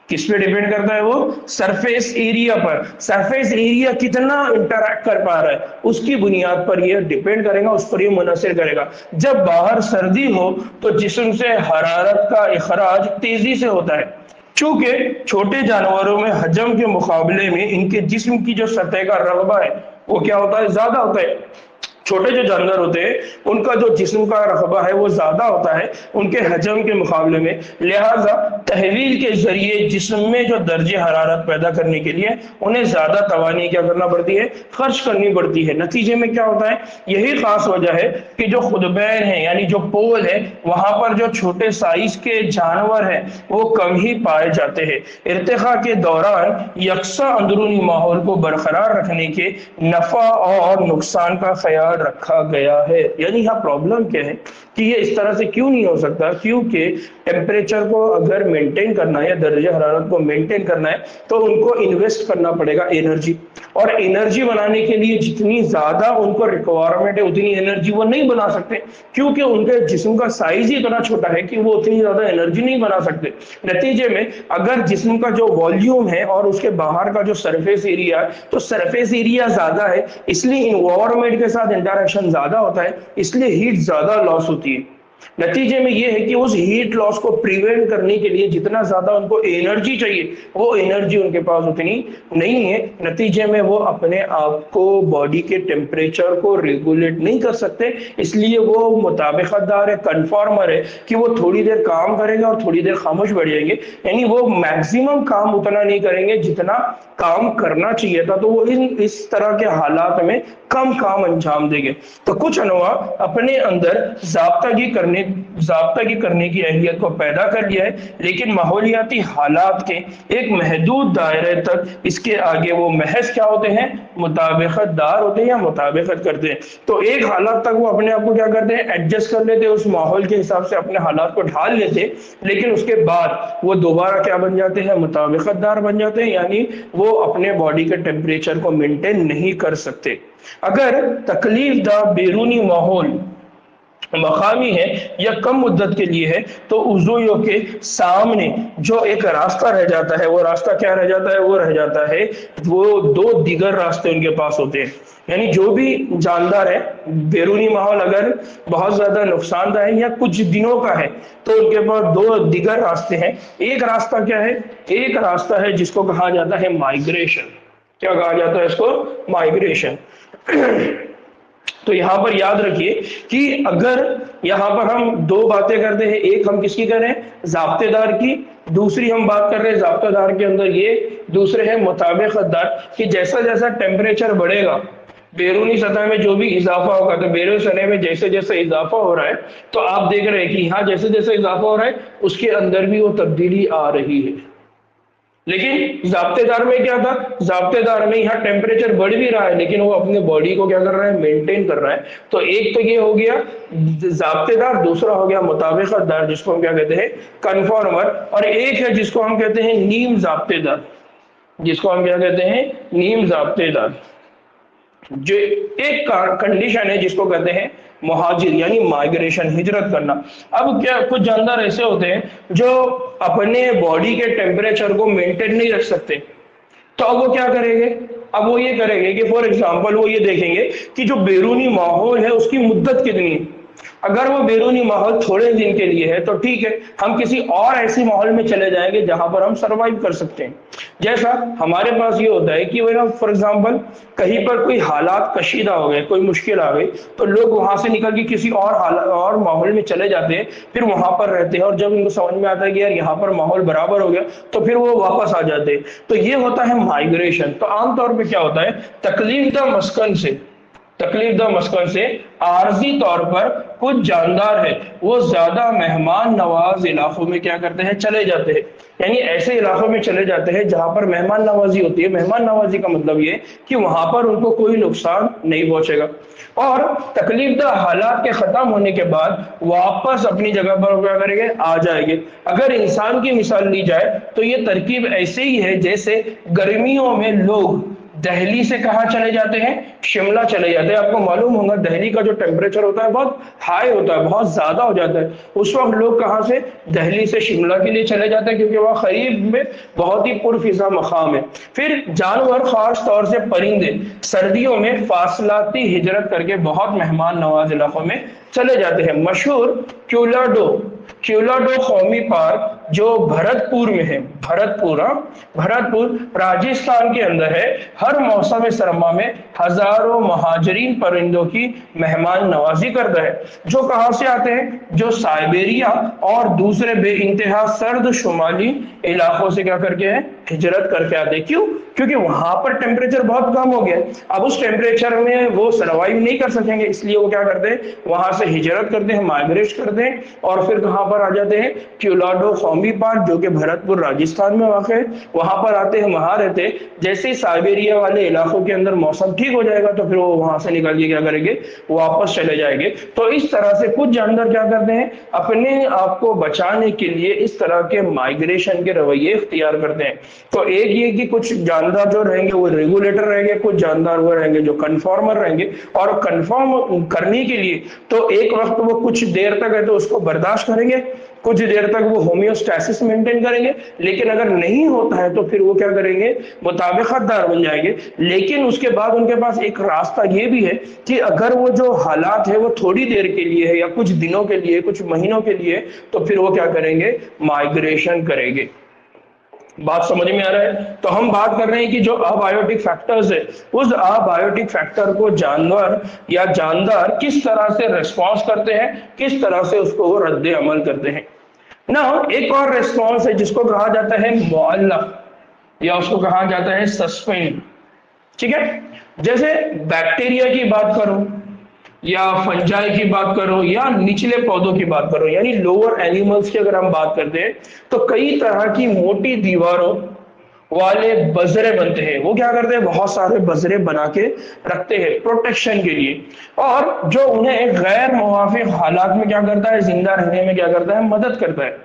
Speaker 1: किस पे डिपेंड करता है? वो सरफेस एरिया पर। सरफेस एरिया कितना इंटरैक्ट कर पा रहा है उसकी बुनियाद पर ये डिपेंड करेगा, उस पर ये मुनहसिर करेगा। जब बाहर सर्दी हो तो जिस्म से हरारत का इखराज तेजी से होता है। चूंकि छोटे जानवरों में हजम के मुकाबले में इनके जिस्म की जो सतह का रगबा है वो क्या होता है? ज्यादा होता है। छोटे जो जानवर होते हैं उनका जो जिस्म का रकबा है वो ज्यादा होता है उनके हजम के मुकाबले में, लिहाजा तहवील के जरिए जिस्म में जो दर्जे हरारत पैदा करने के लिए उन्हें ज्यादा तवानी क्या करना पड़ती है? खर्च करनी पड़ती है। नतीजे में क्या होता है? यही खास वजह है कि जो खुदबैन है यानी जो पोल है वहां पर जो छोटे साइज के जानवर है वो कम ही पाए जाते हैं। इर्तिखा के दौरान यकसा अंदरूनी माहौल को बरकरार रखने के नफा और नुकसान का ख्याल रखा गया है। यानी यहाँ प्रॉब्लम क्या है कि ये इस तरह से क्यों नहीं हो सकता? क्योंकि टेम्परेचर को अगर मेंटेन करना है या दर्जे हरारत को मेंटेन करना है तो उनको इन्वेस्ट करना पड़ेगा एनर्जी, और एनर्जी बनाने के लिए जितनी ज्यादा उनको रिक्वायरमेंट है उतनी एनर्जी वो नहीं बना सकते, क्योंकि उनके जिस्म का साइज ही इतना छोटा है कि वो उतनी ज्यादा एनर्जी नहीं बना सकते। नतीजे में अगर जिस्म का जो वॉल्यूम है और उसके बाहर का जो सरफेस एरिया है, तो सरफेस एरिया ज्यादा है इसलिए इन्वायरमेंट के साथ इंटरेक्शन ज्यादा होता है, इसलिए हीट ज्यादा लॉस होती है। नतीजे में यह है कि उस हीट लॉस को प्रिवेंट करने के लिए जितना ज्यादा उनको एनर्जी चाहिए वो एनर्जी उनके पास उतनी नहीं है। नतीजे में वो अपने आप को बॉडी के टेम्परेचर को रेगुलेट नहीं कर सकते, इसलिए वो मुताबिकतदार है, कन्फॉर्मर है कि वो थोड़ी देर काम करेंगे और थोड़ी देर खामोश बैठ जाएंगे, यानी वो मैक्सिमम काम उतना नहीं करेंगे जितना काम करना चाहिए था, तो वो इस तरह के हालात में कम काम अंजाम देंगे। तो कुछ अनवा अपने अंदर ज़ाब्तागी करने की अहलियत को पैदा कर लिया है, लेकिन माहौलियाती हालात के एक महदूद दायरे तक इसके आगे वो महज क्या होते हैं? मुताबिकतदार होते हैं या मुताबिकत करते हैं। तो एक हालात तक वो अपने आप को क्या करते हैं? एडजस्ट कर लेते हैं, उस माहौल के हिसाब से अपने हालात को ढाल लेते, लेकिन उसके बाद वो दोबारा क्या बन जाते हैं? मुताबिकतदार बन जाते हैं, यानी वो अपने बॉडी के टेम्परेचर को मेंटेन नहीं कर सकते। अगर तकलीफ दा बैरूनी माहौल मकामी है या कम मुद्दत के लिए है तो उज़्वों के सामने जो एक रास्ता रह जाता है, वो रास्ता क्या रह जाता है? वो रह जाता है वो दो दीगर रास्ते उनके पास होते हैं। यानी जो भी जानदार है, बैरूनी माहौल अगर बहुत ज्यादा नुकसानदायक है या कुछ दिनों का है तो उनके पास दो दीगर रास्ते हैं। एक रास्ता क्या है? एक रास्ता है जिसको कहा जाता है माइग्रेशन। क्या कहा जाता है इसको? माइग्रेशन। तो यहाँ पर याद रखिए कि अगर यहाँ पर हम दो बातें करते हैं, एक हम किसकी कर रहे हैं? ज़ाब्तेदार की, दूसरी हम बात कर रहे हैं ज़ाब्तेदार के अंदर ये दूसरे है मुताबिकतदार, कि जैसा जैसा टेम्परेचर बढ़ेगा बैरूनी सतह में जो भी इजाफा होगा, तो बैरूनी सतह में जैसे जैसे इजाफा हो रहा है तो आप देख रहे हैं कि यहाँ जैसे जैसे इजाफा हो रहा है उसके अंदर भी वो तब्दीली आ रही है। लेकिन ज़ाब्तेदार में क्या था? ज़ाब्तेदार में यहाँ टेम्परेचर बढ़ भी रहा है लेकिन वो अपने बॉडी को क्या कर रहा है? मेंटेन कर रहा है। तो एक तो ये हो गया ज़ाब्तेदार, दूसरा हो गया मुताबिकतदार जिसको हम क्या कहते हैं? कन्फॉर्मर, और एक है जिसको हम कहते हैं नीम ज़ाब्तेदार, जिसको हम क्या कहते हैं? नीम ज़ाब्तेदार। जो एक कंडीशन है जिसको कहते हैं मुहाजिर, यानी माइग्रेशन, हिजरत करना। अब क्या कुछ जानदार ऐसे होते हैं जो अपने बॉडी के टेम्परेचर को मेंटेन नहीं रख सकते, तो अब वो क्या करेंगे? अब वो ये करेंगे कि फॉर एग्जांपल वो ये देखेंगे कि जो बैरूनी माहौल है उसकी मुद्दत कितनी है, اگر وہ بیرونی ماحول تھوڑے دن کے لیے ہے تو ٹھیک ہے، ہم کسی اور ایسی ماحول میں چلے جائیں گے جہاں پر ہم سروائیو کر سکتے ہیں۔ جیسا ہمارے پاس یہ ہوتا ہے کہ فار ایگزامپل کہیں پر کوئی حالات کشیدہ ہو گئے، کوئی مشکل آ گئی، تو لوگ وہاں سے نکل کے کسی اور ماحول میں چلے جاتے ہیں، پھر وہاں پر رہتے ہیں، اور جب ان کو سمجھ میں آتا ہے کہ یار یہاں پر ماحول برابر ہو گیا تو پھر وہ واپس آ جاتے ہیں۔ تو یہ ہوتا ہے مائگریشن۔ تو عام طور پہ کیا ہوتا ہے، تکلیف دہ مسکن سے عارضی طور پر کچھ جاندار ہے وہ زیادہ مہمان نواز علاقوں میں کیا کرتے ہیں، چلے جاتے ہیں۔ یعنی ایسے علاقوں میں چلے جاتے ہیں جہاں پر مہمان نوازی ہوتی ہے۔ مہمان نوازی کا مطلب یہ کہ وہاں پر ان کو کوئی نقصان نہیں پہنچے گا، اور تکلیف دہ حالات کے ختم ہونے کے بعد واپس اپنی جگہ پر کیا کریں گے، آ جائیں گے۔ اگر انسان کی مثال لی جائے تو یہ ترکیب ایسے ہی ہے جیسے گرمیوں میں لوگ دہلی سے کہاں چلے جاتے ہیں، شملہ چلے جاتے ہیں۔ آپ کو معلوم ہوگا دہلی کا جو ٹیمپریچر ہوتا ہے بہت ہائی ہوتا ہے، بہت زیادہ ہو جاتا ہے۔ اس وقت لوگ کہاں سے، دہلی سے شملہ کے لیے چلے جاتے ہیں، کیونکہ وہاں قریب میں بہت ہی پرفضا مقام ہے۔ پھر جانور، خاص طور سے پرندے، سردیوں میں فاصلاتی ہجرت کر کے بہت مہمان نواز علاقوں میں چلے جاتے ہیں۔ مشہور کیولاڈو قومی پارک جو بھرت پور میں ہے، بھرت پور راجستھان کے اندر ہے، ہر موسم سرما میں ہزاروں مہاجرین پرندوں کی مہمان نوازی کرتا ہے، جو کہاں سے آتے ہیں، جو سائبیریا اور دوسرے بے انتہا سرد شمالی علاقوں سے کیا کر کے ہیں، ہجرت کر کے آتے ہیں۔ کیوں؟ کیونکہ وہاں پر ٹیمپریچر بہت کم ہو گیا، اب اس ٹیمپریچر میں وہ سروائیو نہیں کر سکیں گے، اس لیے وہ کیا کرتے ہیں، وہاں سے ہجرت کرتے ہیں، مائگریٹ کرتے ہیں، اور پھر کہاں پر آ جاتے ہیں، کیولاڈو قومی پارک جو کہ بھرت پور راجستھان میں واقع ہے، وہاں پر آتے ہیں، وہاں رہتے ہیں۔ جیسے ہی سائبیریا والے علاقوں کے اندر موسم ٹھیک ہو جائے گا تو پھر وہ وہاں سے نکل کے کیا کریں گے، واپس چلے جائیں گے۔ تو اس طرح سے کچھ جاندار کیا کرتے ہیں، اپنے آپ کو بچانے کے لیے اس طرح کے مائگریشن کے رویے اختیار کرتے ہیں۔ تو ایک یہ کہ کچھ جاندار جو رہیں گے وہ ریگولیٹر رہیں گے، کچھ جاندار وہ رہیں گے جو کنفارمر رہیں گے، اور کنفارم کرنے کے لیے تو ایک وقت وہ کچھ دیر تک ہے تو اس کو برداشت کریں گے، کچھ دیر تک وہ ہومیوسٹیسس مینٹین کریں گے، لیکن اگر نہیں ہوتا ہے تو پھر وہ کیا کریں گے، مطابقت دار بن جائیں گے۔ لیکن اس کے بعد ان کے پاس ایک راستہ یہ بھی ہے کہ اگر وہ جو حالات ہے وہ تھوڑی دیر کے لیے ہے یا کچھ دنوں کے لیے، کچھ مہینوں کے لیے، تو پھر وہ کیا کریں گے، مائگریشن کریں گے۔ بات سمجھ میں آ رہا ہے؟ تو ہم بات کر رہے ہیں کہ جو ابایوٹک فیکٹرز ہے، اس ابایوٹک فیکٹر کو جانور یا جاندار کس طرح سے ریسپانس کرتے ہیں، کس طرح سے اس کو وہ رد عمل کرتے ہیں۔ نا ایک اور ریسپانس ہے جس کو کہا جاتا ہے معلق، یا اس کو کہا جاتا ہے سسپینڈ۔ ٹھیک ہے، جیسے بیکٹیریا کی بات کروں یا فنجائی کی بات کرو یا نچلے پودوں کی بات کرو، یعنی لوور اینیملز کی اگر ہم بات کرتے ہیں تو کئی طرح کی موٹی دیواروں والے بذرے بنتے ہیں۔ وہ کیا کرتے ہیں، بہت سارے بذرے بنا کے رکھتے ہیں پروٹیکشن کے لیے، اور جو انہیں غیر موافق حالات میں کیا کرتا ہے، زندہ رہنے میں کیا کرتا ہے، مدد کرتا ہے۔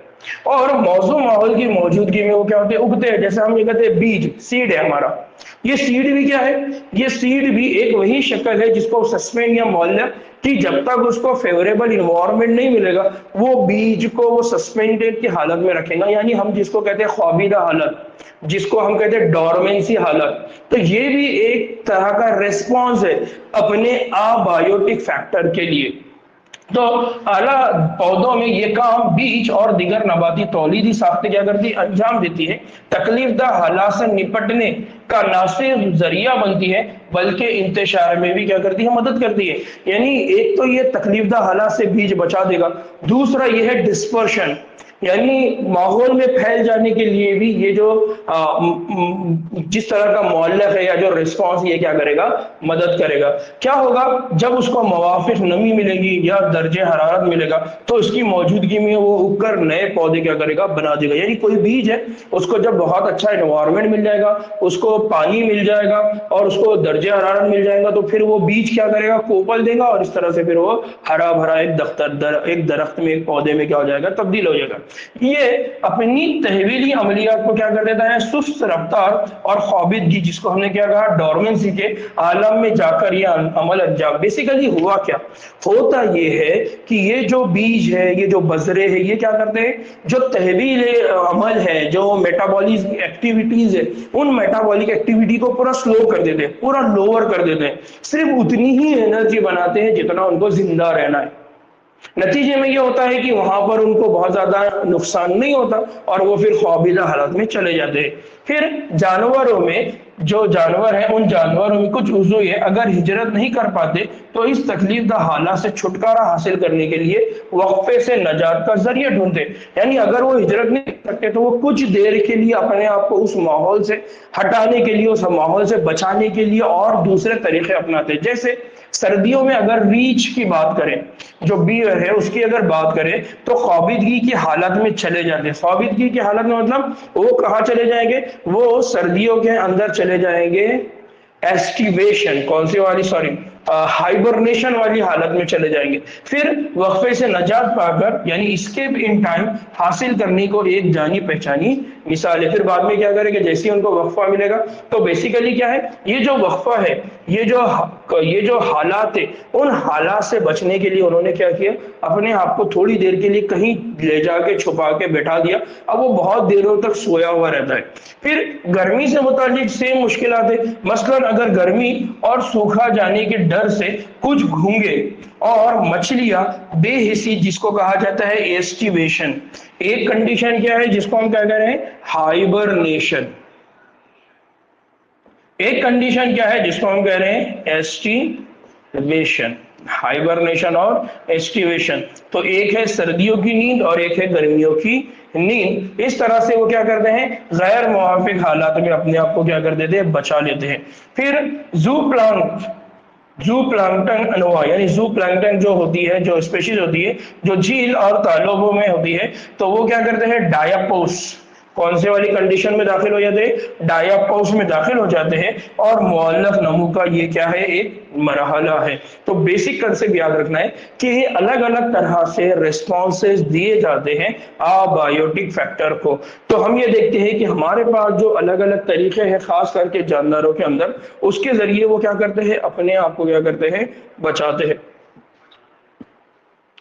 Speaker 1: اور موضوع ماحول کی موجودگی میں وہ کیا ہوتے ہیں، اگتے ہیں۔ جیسے ہم یہ کہتے ہیں بیج، سیڈ ہے ہمارا، یہ سیڈ بھی کیا ہے، یہ سیڈ بھی ایک وہی شکل ہے جس کو سسپینڈ یا معلق، کہ جب تک اس کو فیوریبل انوائرمنٹ نہیں ملے گا وہ بیج کو وہ سسپینڈڈ کی حالت میں رکھے گا، یعنی ہم جس کو کہتے ہیں خوابیدہ حالت، جس کو ہم کہتے ہیں ڈورمنسی حالت۔ تو یہ بھی ایک طرح کا ریسپانس ہے اپنے ابایوٹک فیکٹر کے لیے۔ تو اعلیٰ پودوں میں یہ کام بیج اور دیگر نباتی تولیدی ساختیں کیا کرتی، انجام دیتی ہے۔ تکلیف دہ حالات سے نپٹنے کا نہ صرف ذریعہ بنتی ہے بلکہ انتشار میں بھی کیا کرتی ہے، مدد کرتی ہے۔ یعنی ایک تو یہ تکلیف دہ حالات سے بیج بچا دے گا، دوسرا یہ ہے ڈسپرشن، یعنی ماحول میں پھیل جانے کے لیے بھی یہ جو جس طرح کا معلق ہے یا جو ریسپانس یہ کیا کرے گا، مدد کرے گا۔ کیا ہوگا، جب اس کو موافق نمی ملے گی یا درجہ حرارت ملے گا تو اس کی موجودگی میں وہ اگ کر نئے پودے کیا کرے گا، بنا دے گا۔ یعنی کوئی بیج ہے، اس کو جب بہت اچھا انوائرمنٹ مل جائے گا، اس کو پانی مل جائے گا اور اس کو درجہ حرارت مل جائے گا تو پھر وہ بیج کیا کرے گا، کوپل دے گا، اور اس طرح سے پھر وہ ہرا بھرا ایک درخت میں، ایک پودے میں کیا ہو جائے گا، تبدیل ہو جائے گا۔ یہ اپنی تحویلی عملیات کو کیا کر دیتا ہے، سست رفتار اور خوابیدگی، جس کو ہم نے کیا کہا، ڈورمنسی کے عالم میں جا کر یہ عمل انجام۔ بیسیکلی ہوا کیا ہوتا یہ ہے کہ یہ جو بیج ہے، یہ جو بذرے ہیں، یہ کیا کرتے ہیں، جو تحویل عمل ہے، جو میٹابولک ایکٹیویٹیز ہے، ان میٹابولک ایکٹیویٹی کو پورا سلو کر دیتے ہیں، پورا لوور کر دیتے ہیں، صرف اتنی ہی انرجی بناتے ہیں جتنا ان کو زندہ رہنا ہے۔ नतीजे में ये होता है कि वहां पर उनको बहुत ज्यादा नुकसान नहीं होता और वो फिर खौफजदा हालत में चले जाते हैं। फिर जानवरों में जो जानवर हैं उन जानवरों में कुछ उज़्व है अगर हिजरत नहीं कर पाते तो इस तकलीफदा हालात से छुटकारा हासिल करने के लिए वक्फे से नजात का जरिया ढूंढते। यानी अगर वो हिजरत नहीं कर सकते तो वो कुछ देर के लिए अपने आप को उस माहौल से हटाने के लिए, उस माहौल से बचाने के लिए और दूसरे तरीके अपनाते। जैसे सर्दियों में अगर रीछ की बात करें, जो बीयर है उसकी अगर बात करें तो खौफजदगी की हालत में चले जाते हैं। खौफजदगी की हालत में मतलब वो कहाँ चले जाएंगे, वो सर्दियों के अंदर चले जाएंगे एस्टिवेशन, कौन सी वाली, सॉरी हाइबरनेशन वाली हालत में चले जाएंगे। फिर वक्फे से नजात पाकर यानी एस्केप इन टाइम हासिल करने को एक जानी पहचानी मिसाल है। फिर बाद में क्या करेंगे, जैसे ही उनको वक्फा मिलेगा तो बेसिकली क्या है, ये जो वक्फा है, ये जो हालात है, उन हालात से बचने के लिए उन्होंने क्या किया, अपने आप को थोड़ी देर के लिए कहीं ले जाके छुपा के बैठा दिया। अब वो बहुत देरों तक सोया हुआ रहता है। फिर गर्मी से मुतालिक सेम मुश्किलात है। मसलन अगर गर्मी और सूखा जाने के डर से कुछ घोंघे और मछलियां बेहिसी, जिसको कहा जाता है एस्टिवेशन। एक कंडीशन क्या है जिसको हम क्या कह रहे हैं, हाइबरनेशन। एक कंडीशन क्या है जिसको हम कह रहे हैं एस्टिवेशन, हाइबरनेशन और एस्टिवेशन। तो एक है सर्दियों की नींद और एक है गर्मियों की नींद। इस तरह से वो क्या करते हैं, गैर मुवाफिक हालात में अपने आप को क्या कर देते हैं, बचा लेते हैं। फिर जू प्लांकटन अनवा यानी जू प्लांकटन जो होती है, जो स्पीशीज होती है जो झील और तालाबों में होती है, तो वो क्या करते हैं, डायापोस, कौन से वाली कंडीशन में दाखिल हो जाते हैं, डायापोस में दाखिल हो जाते हैं। और मुअल्लफ नमू का ये क्या है, एक मरहला है। तो बेसिक कंसेप्ट याद रखना है कि ये अलग अलग तरह से रिस्पॉन्सेस दिए जाते हैं अबायोटिक फैक्टर को। तो हम ये देखते हैं कि हमारे पास जो अलग अलग तरीके हैं खास करके जानदारों के अंदर, उसके जरिए वो क्या करते हैं, अपने आप को क्या करते हैं, बचाते हैं।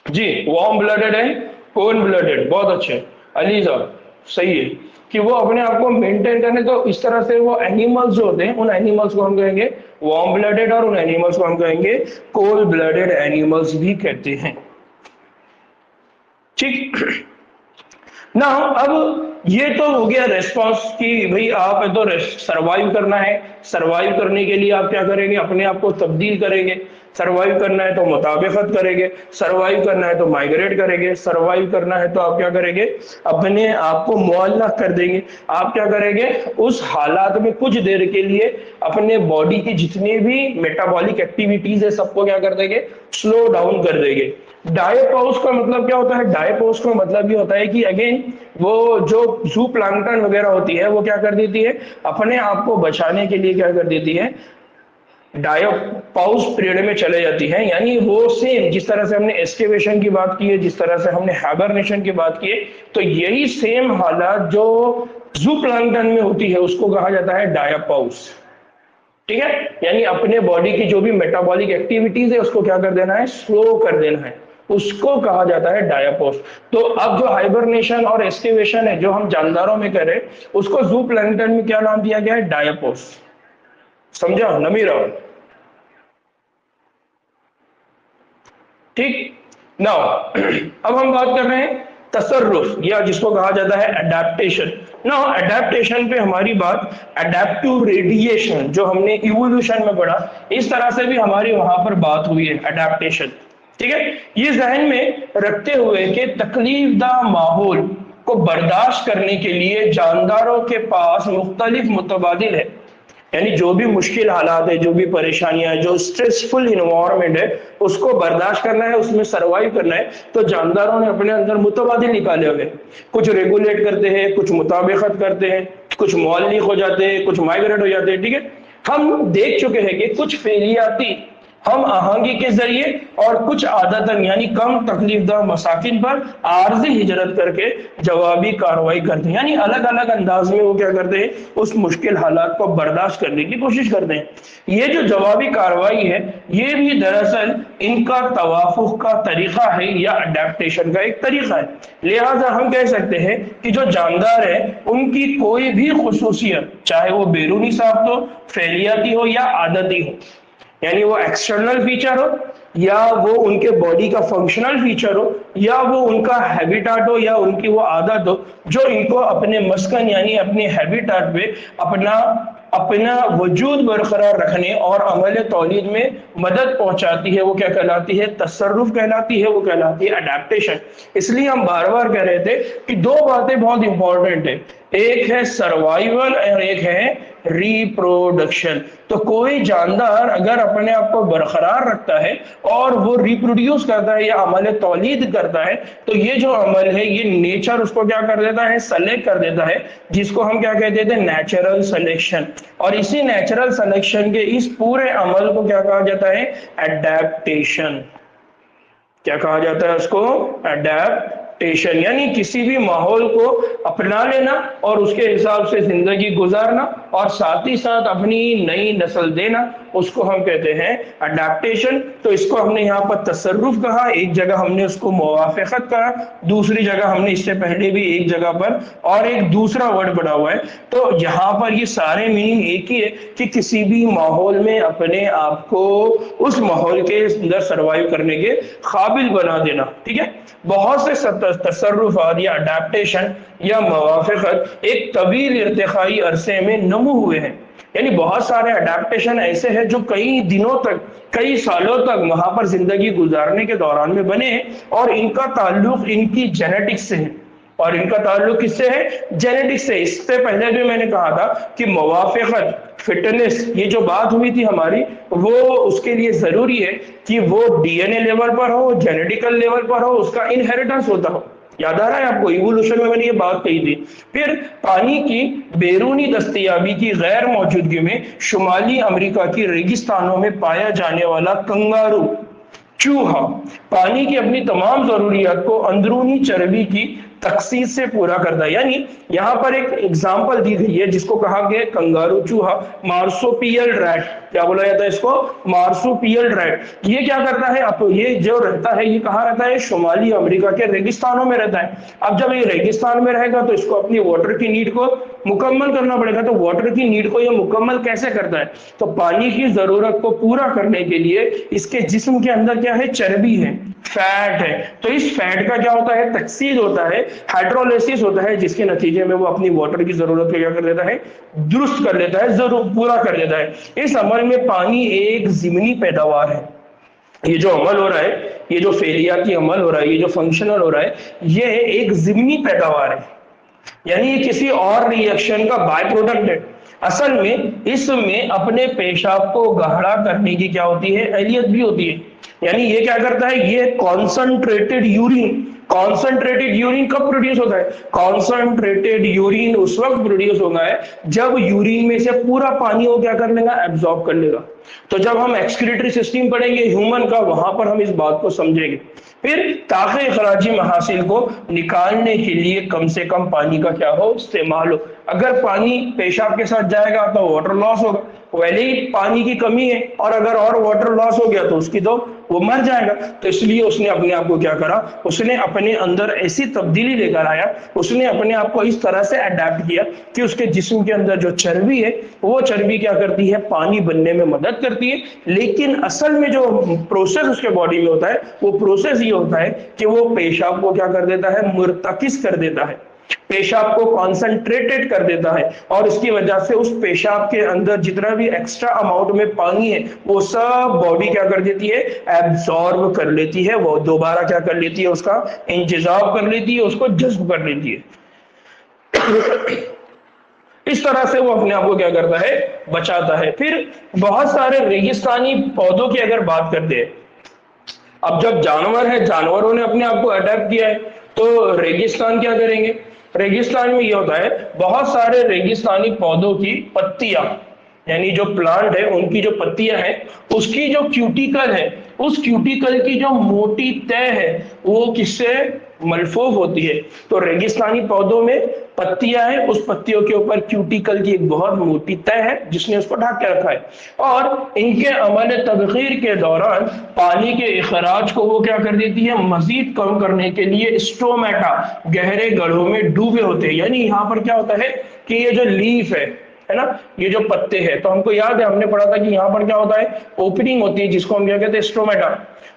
Speaker 1: जी, वार्म ब्लडेड है, कोल्ड ब्लडेड, बहुत अच्छे अली साहब, सही है कि वो अपने आप को मेंटेन करने। तो इस तरह से वो एनिमल्स जो होते हैं, उन एनिमल्स को हम कहेंगे वार्म ब्लडेड और उन एनिमल्स को हम कहेंगे कोल्ड ब्लडेड एनिमल्स भी कहते हैं। ठीक ना, अब ये तो हो गया रेस्पॉन्स की भाई आप तो सरवाइव करना है। सरवाइव करने के लिए आप क्या करेंगे, अपने आप को तब्दील करेंगे। सरवाइव करना है तो मुताबिकत करेंगे, सरवाइव करना है तो माइग्रेट करेंगे, सरवाइव करना है तो आप क्या करेंगे, अपने आप को मुअल्लक़ कर देंगे। आप क्या करेंगे, उस हालात में कुछ देर के लिए अपने बॉडी की जितनी भी मेटाबॉलिक एक्टिविटीज है सबको क्या कर देंगे, स्लो डाउन कर देंगे। डायपोज का मतलब क्या होता है, डायपोज का मतलब ये होता है कि अगेन वो जो जू प्लांकटन वगैरह होती है वो क्या कर देती है, अपने आप को बचाने के लिए क्या कर देती है, डायोपाउज पीरियड में चले जाती है। यानी वो सेम जिस तरह से हमने एस्टिवेशन की बात की है, जिस तरह से हमने हाइबरनेशन की बात की है, तो यही सेम हालत जो जू प्लांकटन में होती है उसको कहा जाता है डायोपाउज। ठीक है, यानी अपने बॉडी की जो भी मेटाबॉलिक एक्टिविटीज है उसको क्या कर देना है, स्लो कर देना है, उसको कहा जाता है डायापोज। तो अब जो हाइबरनेशन और एस्टिवेशन है जो हम जानदारों में कर रहे हैं, उसको जू प्लैंकटन में क्या नाम दिया गया है, डायापोज। समझा नमीरा? ठीक नाउ अब हम बात कर रहे हैं तसर्रुफ, या जिसको कहा जाता है एडेप्टेशन। नाउ एडेप्टेशन पे हमारी बात एडेप्टिव रेडिएशन जो हमने इवोल्यूशन में पढ़ा, इस तरह से भी हमारी वहां पर बात हुई है एडेप्टेशन। ठीक है, ये जहन में रखते हुए कि तकलीफदा माहौल को बर्दाश्त करने के लिए जानदारों के पास मुख्तलिफ मुतबादिल है। यानी जो भी मुश्किल हालात है, जो भी परेशानियां है, जो स्ट्रेसफुल इन्वायरमेंट है, उसको बर्दाश्त करना है, उसमें सरवाइव करना है, तो जानदारों ने अपने अंदर मुतबादिल निकाले हुए। कुछ रेगुलेट करते हैं, कुछ मुताबिकत करते हैं, कुछ मौलिक हो जाते हैं, कुछ माइग्रेट हो जाते हैं। ठीक है, हम देख चुके हैं कि कुछ फेलियाती हम आहंगी के जरिए और कुछ आदतन यानी कम तकलीफदा मसाकिन पर आर्जी हिजरत करके जवाबी कार्रवाई करते हैं। यानी अलग अलग अंदाज में वो क्या करते हैं, उस मुश्किल हालात को बर्दाश्त करने की कोशिश करते हैं। ये जो जवाबी कार्रवाई है, ये भी दरअसल इनका तवाफुक का तरीका है या अडेप्टेशन का एक तरीका है। लिहाजा हम कह सकते हैं कि जो जानदार है उनकी कोई भी खुसूसियत, चाहे वो बैरूनी साख्त हो, फेलियाती हो या आदती हो, यानी वो एक्सटर्नल फीचर हो या वो उनके बॉडी का फंक्शनल फीचर हो या वो उनका हैबिटाट हो या उनकी वो आदत हो जो इनको अपने मस्कन यानी अपने हैबिटाट पे अपना अपना वजूद बरकरार रखने और अमल तौलीद में मदद पहुंचाती है, वो क्या कहलाती है? तसर्रुफ कहलाती है, वो कहलाती है अडेप्टेशन। इसलिए हम बार बार कह रहे थे कि दो बातें बहुत इंपॉर्टेंट है, एक है सर्वाइवल और एक है रिप्रोडक्शन। तो कोई जानदार अगर अपने आप को बरकरार रखता है और वो रिप्रोड्यूस करता है या अमल तौलीद करता है, तो ये जो अमल है ये नेचर उसको क्या कर देता है? सेलेक्ट कर देता है, जिसको हम क्या कहते थे? Natural selection. और इसी नेचुरल सिलेक्शन के इस पूरे अमल को क्या कहा जाता है? एडेप्टेशन। क्या कहा जाता है उसको? एडेप्टेशन। यानी किसी भी माहौल को अपना लेना और उसके हिसाब से जिंदगी गुजारना और साथ ही साथ अपनी नई नस्ल देना, उसको हम कहते हैं अडेप्टेशन। तो इसको हमने यहाँ पर तसर्रुफ कहा, एक जगह हमने उसको मुवाफ़क़त कहा, दूसरी जगह हमने इससे पहले भी एक जगह पर और एक दूसरा वर्ड पढ़ा हुआ है। तो यहाँ पर ये सारे मीनिंग एक ही है कि किसी भी माहौल में अपने आप को उस माहौल के अंदर सर्वाइव करने के काबिल बना देना। ठीक है, बहुत से तसर्रुफ़ात या अडेप्टेशन या मुवाफ़क़त एक तवील इर्तिक़ाई अरसे में नमू हुए हैं। यानी बहुत सारे अडेप्टेशन ऐसे हैं जो कई दिनों तक, कई सालों तक वहां पर जिंदगी गुजारने के दौरान में बने हैं और इनका ताल्लुक इनकी जेनेटिक्स से है। और इनका ताल्लुक किससे है? जेनेटिक्स से। इससे पहले भी मैंने कहा था कि मुवाफ़क़त, फिटनेस, ये जो बात हुई थी हमारी, वो उसके लिए जरूरी है कि वो डीएनए लेवल पर हो, जेनेटिकल लेवल पर हो, उसका इनहेरिटेंस होता हो। याद आ रहा है आपको? इवोल्यूशन में मैंने ये बात कही थी। फिर पानी की बैरूनी दस्तयाबी की गैर मौजूदगी में शुमाली अमेरिका की रेगिस्तानों में पाया जाने वाला कंगारू चूहा पानी की अपनी तमाम जरूरियात को अंदरूनी चर्बी की तखसीस से पूरा करता है। यानी यहाँ पर एक एग्जाम्पल दी गई है जिसको कहा गया कंगारू चूहा, मार्सोपियल रैट। क्या बोला जाता है इसको? मार्सोपियल रैट। ये क्या करता है? अब ये जो रहता है ये कहाँ रहता है? शुमाली अमेरिका के रेगिस्तानों में रहता है। अब जब ये रेगिस्तान में रहेगा तो इसको अपनी वाटर की नीड को मुकम्मल करना पड़ेगा। तो वाटर की नीड को ये मुकम्मल कैसे करता है? तो पानी की जरूरत को पूरा करने के लिए इसके जिस्म के अंदर क्या है? चर्बी है, फैट है। तो इस फैट का क्या होता है? तकसीद होता है, हाइड्रोलिसिस होता है, जिसके नतीजे में वो अपनी वाटर की जरूरत को क्या कर देता है? दुरुस्त कर लेता है, जरूर पूरा कर देता है। इस अमल में पानी एक ज़िमनी पैदावार है। ये जो अमल हो रहा है, ये जो फेलियाती अमल हो रहा है, ये जो फंक्शनल हो रहा है, ये एक ज़िमनी पैदावार है। यानी ये किसी और रिएक्शन का बाय प्रोडक्ट है। असल में इसमें अपने पेशाब को गाढ़ा करने की क्या होती है? एहलियत भी होती है। यानी ये क्या करता है? ये कॉन्सनट्रेटेड यूरिन, कॉन्सनट्रेटेड यूरिन कब प्रोड्यूस होता है? कॉन्सनट्रेटेड यूरिन उस वक्त प्रोड्यूस होगा है जब यूरिन में से पूरा पानी वो क्या कर लेगा? एब्जॉर्ब कर लेगा। तो जब हम एक्सक्रीटरी सिस्टम पढ़ेंगे ह्यूमन का, वहां पर हम इस बात को समझेंगे। फिर ताकि अखराजी महासिल को निकालने के लिए कम से कम पानी का क्या हो? इस्तेमाल हो। अगर पानी पेशाब के साथ जाएगा तो वाटर लॉस होगा, पहले ही पानी की कमी है, और अगर और वाटर लॉस हो गया तो उसकी तो वो मर जाएगा। तो इसलिए उसने अपने आप को क्या करा? उसने अपने अंदर ऐसी तब्दीली लेकर आया, उसने अपने आप को इस तरह से अडेप्ट किया कि उसके जिस्म के अंदर जो चर्बी है, वो चर्बी क्या करती है? पानी बनने में मदद करती है। लेकिन असल में जो प्रोसेस उसके बॉडी में होता है, वो प्रोसेस ये होता है कि वो पेशाब को क्या कर देता है? मुर्तकिस कर देता है, पेशाब को कॉन्सेंट्रेटेड कर देता है। और इसकी वजह से उस पेशाब के अंदर जितना भी एक्स्ट्रा अमाउंट में पानी है, वो सब बॉडी क्या कर देती है? एब्सॉर्ब कर लेती है। वो दोबारा क्या कर लेती है? उसका इंतजाम कर लेती है, उसको जज्ब कर लेती है। इस तरह से वो अपने आप को क्या करता है? बचाता है। फिर बहुत सारे रेगिस्तानी पौधों की अगर बात करते हैं, अब जब जानवर है, जानवरों ने अपने आप को अडेप्ट किया है, तो रेगिस्तान क्या करेंगे? रेगिस्तान में ये होता है, बहुत सारे रेगिस्तानी पौधों की पत्तियां, यानी जो प्लांट है उनकी जो पत्तियां हैं, उसकी जो क्यूटिकल है, उस क्यूटिकल की जो मोटी तह है वो किससे मलफूफ होती है? तो रेगिस्तानी पौधों में पत्तियां हैं, उस पत्तियों के ऊपर क्यूटिकल की एक बहुत मोटी तह है जिसने उसको ढक के रखा है। और इनके अमल तबखीर के दौरान पानी के इखराज को वो क्या कर देती है? मजीद कम करने के लिए स्टोमेटा गहरे गढ़ों में डूबे होते हैं। यानी यहाँ पर क्या होता है कि ये जो लीफ है, है ना, ये जो पत्ते हैं, तो हमको याद है हमने पढ़ा था कि यहाँ पर क्या होता है, ओपनिंग होती है जिसको हम क्या कहते हैं, स्टोमेटा।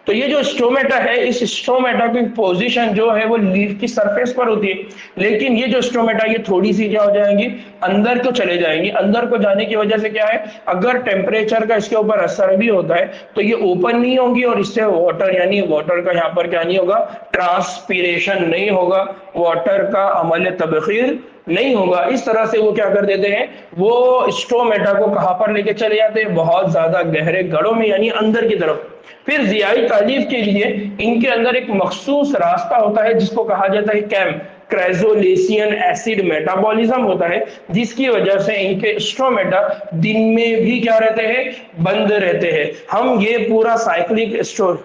Speaker 1: तो ये जो स्टोमेटा है, इस स्टोमेटा की पोजीशन जो है वो लीफ की सरफेस पर होती है, लेकिन ये जो स्टोमेटा ये थोड़ी सी क्या हो जाएंगी, अंदर को चले जाएंगी। अंदर को जाने की वजह से क्या है, अगर टेम्परेचर का इसके ऊपर असर भी होता है तो ये ओपन नहीं होंगी और इससे वाटर यानी वाटर का यहाँ पर क्या नहीं होगा, ट्रांसपीरेशन नहीं होगा, वाटर का अमल तबखीर नहीं होगा। इस तरह से वो क्या कर देते हैं, वो स्टोमेटा को कहां पर लेके चले जाते हैं, बहुत ज्यादा गहरे गढ़ों में यानी अंदर की तरफ। फिर जियाई तालीफ के लिए इनके अंदर एक मखसूस रास्ता होता है जिसको कहा जाता है कैम्प, क्रेजोलेसियन एसिड मेटाबॉलिज्म होता है, जिसकी वजह से इनके स्टोमेटा दिन में भी क्या रहते हैं, बंद रहते हैं। हम ये पूरा साइक्लिक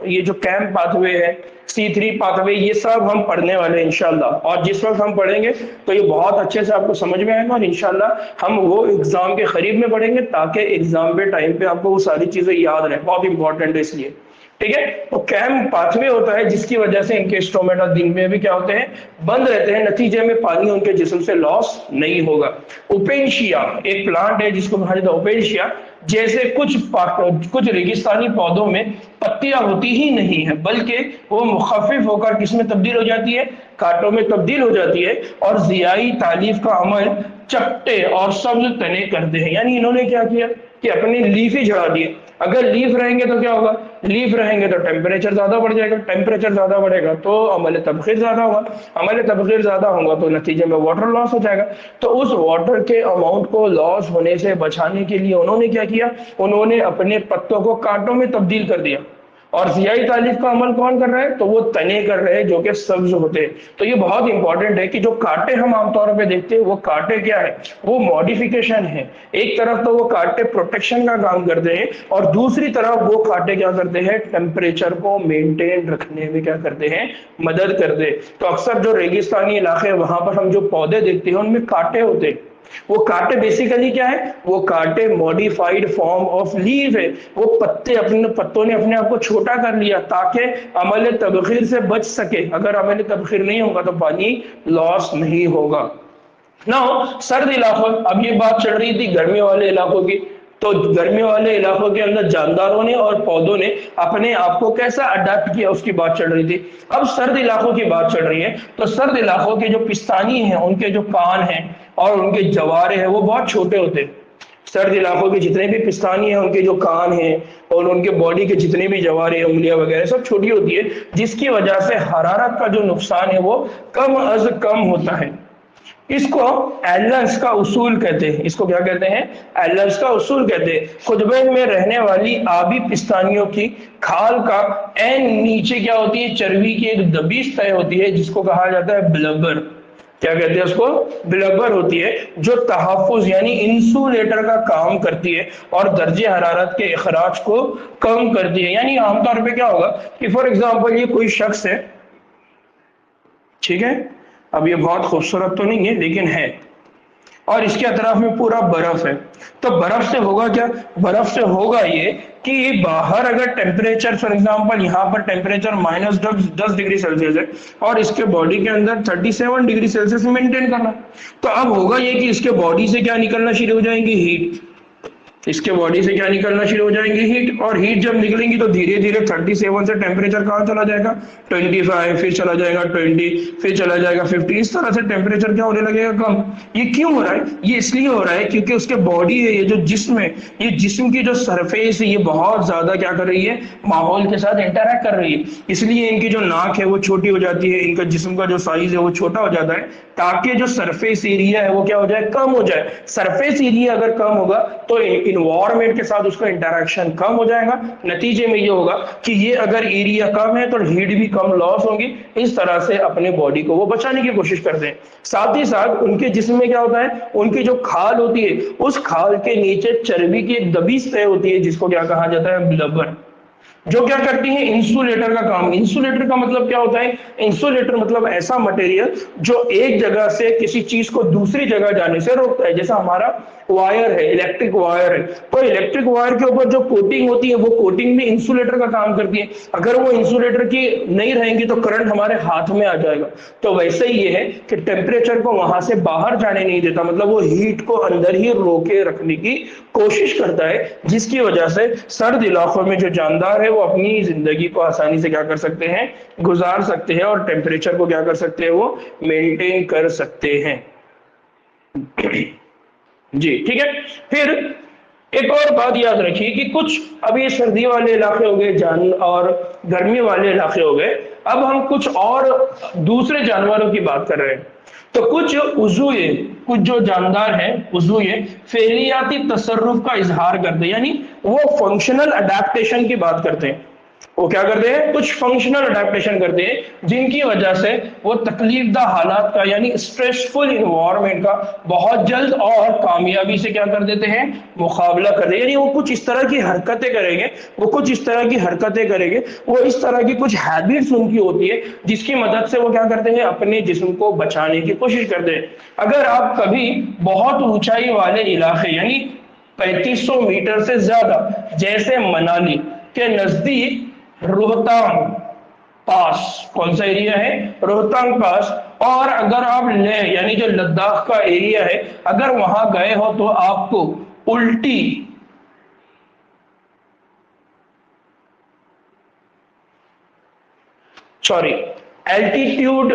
Speaker 1: ये जो कैम्प पाथवे है, C3 पाथवे, ये सब हम पढ़ने वाले हैं इंशाल्लाह। और जिस वक्त हम पढ़ेंगे तो ये बहुत अच्छे से आपको समझ में आएगा और इंशाल्लाह हम वो एग्जाम के करीब में पढ़ेंगे ताकि एग्जाम पे टाइम पे आपको वो सारी चीजें याद रहे, बहुत इंपॉर्टेंट है इसलिए। ठीक है, तो कैम्प पाथवे होता है जिसकी वजह से इनके स्टोमेटा दिन में भी क्या होते हैं, बंद रहते हैं, नतीजे में पानी उनके जिस्म से लॉस नहीं होगा। ओपेनशिया एक प्लांट है जिसको कहा जाता है ओपेनशिया। जैसे कुछ रेगिस्तानी पौधों में पत्तियां होती ही नहीं है, बल्कि वो मुखफिफ होकर किस में तब्दील हो जाती है, कांटों में तब्दील हो जाती है, और जियाई तालीफ का अमल चपटे और सब्ज तने करते हैं। यानी इन्होंने क्या किया कि अपने लीफ ही झड़ा दिए। अगर लीफ रहेंगे तो क्या होगा, लीफ रहेंगे तो टेम्परेचर ज्यादा बढ़ जाएगा, टेम्परेचर ज्यादा बढ़ेगा तो अमल तबखीर ज्यादा होगा, अमल तबखीर ज्यादा होगा तो नतीजे में वाटर लॉस हो जाएगा। तो उस वाटर के अमाउंट को लॉस होने से बचाने के लिए उन्होंने क्या किया, उन्होंने अपने पत्तों को कांटों में तब्दील कर दिया। और जियाई तालीफ का अमल कौन कर रहा है, तो वो तने कर रहे हैं जो कि सब्ज होते हैं। तो ये बहुत इंपॉर्टेंट है कि जो कांटे हम आमतौर पे देखते हैं वो कांटे क्या है, वो मॉडिफिकेशन है। एक तरफ तो वो कांटे प्रोटेक्शन का काम करते हैं और दूसरी तरफ वो कांटे क्या करते हैं, टेम्परेचर को मेंटेन रखने में क्या करते हैं, मदद करते हैं। तो अक्सर जो रेगिस्तानी इलाके वहां पर हम जो पौधे देखते हैं उनमें कांटे होते हैं। वो कांटे बेसिकली क्या है, वो कांटे मॉडिफाइड फॉर्म ऑफ लीफ है। वो पत्तों ने अपने आप को छोटा कर लिया ताकि अमल तबखीर से बच सके। अगर अमल तबखीर नहीं होगा तो पानी लॉस नहीं होगा। नाउ सर्द इलाकों, अब ये बात चल रही थी गर्मी वाले इलाकों की, तो गर्मी वाले इलाकों के अंदर जानदारों ने और पौधों ने अपने आप को कैसा अडेप्ट किया उसकी बात चल रही थी। अब सर्द इलाकों की बात चल रही है, तो सर्द इलाकों के जो पिस्तानी हैं उनके जो कान हैं और उनके जवारे हैं वो बहुत छोटे होते हैं। सर्द इलाकों के जितने भी पिस्तानी हैं उनके जो कान हैं और उनके बॉडी के जितने भी जवारे, उंगलियां वगैरह सब छोटी होती है, जिसकी वजह से हरारत का जो नुकसान है वो कम अज कम होता है। इसको एलन्स का उसूल कहते हैं। इसको क्या कहते हैं, एलन्स का उसूल कहते हैं। खुतबे में रहने वाली आबी पिस्तानियों की खाल का एन नीचे क्या होती है, चर्बी की एक दबीश तय होती है जिसको कहा जाता है ब्लबर। क्या कहते हैं उसको, ब्लबर होती है, जो तहफ़्फ़ुज़ यानी इंसुलेटर का काम करती है और दर्जे हरारत के इखराज को कम करती है। यानी आमतौर पे क्या होगा कि फॉर एग्जांपल ये कोई शख्स है, ठीक है, अब ये बहुत खूबसूरत तो नहीं है लेकिन है, और इसके अतराफ में पूरा बर्फ है। तो बर्फ से होगा क्या, बर्फ से होगा ये कि बाहर अगर टेम्परेचर फॉर एग्जांपल यहाँ पर टेम्परेचर -10 डिग्री सेल्सियस है और इसके बॉडी के अंदर 37 डिग्री सेल्सियस मेंटेन करना, तो अब होगा ये कि इसके बॉडी से क्या निकलना शुरू हो जाएंगी, हीट। इसके बॉडी से क्या निकलना शुरू हो जाएंगी, हीट। और हीट जब निकलेंगी तो धीरे धीरे 37 से टेम्परेचर कहाँ चला जाएगा, 25, फिर चला जाएगा 20, फिर चला जाएगा 50। इस तरह से टेम्परेचर क्या होने लगेगा, कम। ये क्यों हो रहा है, ये इसलिए हो रहा है क्योंकि उसके बॉडी है, ये जो जिस्म है, ये जिस्म की जो सरफेस है ये बहुत ज्यादा क्या कर रही है, माहौल के साथ इंटरैक्ट कर रही है। इसलिए इनकी जो नाक है वो छोटी हो जाती है, इनका जिस्म का जो साइज है वो छोटा हो जाता है, ताकि जो सरफेस एरिया है वो क्या हो जाए, कम हो जाए। सरफेस एरिया अगर कम होगा तो इन्वायरमेंट के साथ उसका इंटरेक्शन कम हो जाएगा। नतीजे में ये होगा कि ये अगर एरिया कम है तो हीट भी कम लॉस होगी। इस तरह से अपने बॉडी को वो बचाने की कोशिश करते हैं। साथ ही साथ उनके जिस्म में क्या होता है, उनकी जो खाल होती है उस खाल के नीचे चर्बी की एक दबीश तय होती है जिसको क्या कहा जाता है, ब्लबर। जो क्या करती है, इंसुलेटर का काम। इंसुलेटर का मतलब क्या होता है, इंसुलेटर मतलब ऐसा मटेरियल जो एक जगह से किसी चीज को दूसरी जगह जाने से रोकता है। जैसा हमारा वायर है, इलेक्ट्रिक वायर है, तो इलेक्ट्रिक वायर के ऊपर जो कोटिंग होती है वो कोटिंग भी इंसुलेटर का काम करती है। अगर वो इंसुलेटर की नहीं रहेंगी तो करंट हमारे हाथ में आ जाएगा। तो वैसे ही ये है कि टेम्परेचर को वहां से बाहर जाने नहीं देता, मतलब वो हीट को अंदर ही रोके रखने की कोशिश करता है, जिसकी वजह से सर्द इलाकों में जो जानदार है वो अपनी जिंदगी को आसानी से क्या कर सकते हैं, गुजार सकते हैं, और टेम्परेचर को क्या कर सकते हैं, वो मेंटेन कर सकते हैं। जी ठीक है। फिर एक और बात याद रखिए कि कुछ अभी सर्दी वाले इलाके हो गए जान और गर्मी वाले इलाके हो गए, अब हम कुछ और दूसरे जानवरों की बात कर रहे हैं। तो कुछ उज़ुए, कुछ जो जानदार हैं उज़ुए फेलियाती तसर्रुफ का इजहार करते हैं, यानी वो फंक्शनल अडेप्टेशन की बात करते हैं। वो क्या करते हैं, कुछ फंक्शनल अडेप्टेशन करते हैं जिनकी वजह से वो तकलीफदा हालात का यानी स्ट्रेसफुल इन्वायरमेंट का बहुत जल्द और कामयाबी से क्या कर देते हैं, मुकाबला कर रहे हैं। यानी वो कुछ इस तरह की हरकतें करेंगे, वो कुछ इस तरह की हरकतें करेंगे, वो इस तरह की कुछ हैबिट्स उनकी होती है जिसकी मदद से वो क्या करते हैं, अपने जिस्म को बचाने की कोशिश करते हैं। अगर आप कभी बहुत ऊंचाई वाले इलाके यानी 3500 मीटर से ज्यादा जैसे मनाली के नजदीक रोहतांग पास, कौन सा एरिया है, रोहतांग पास, और अगर आप लेह यानी जो लद्दाख का एरिया है अगर वहां गए हो तो आपको उल्टी सॉरी एल्टीट्यूड,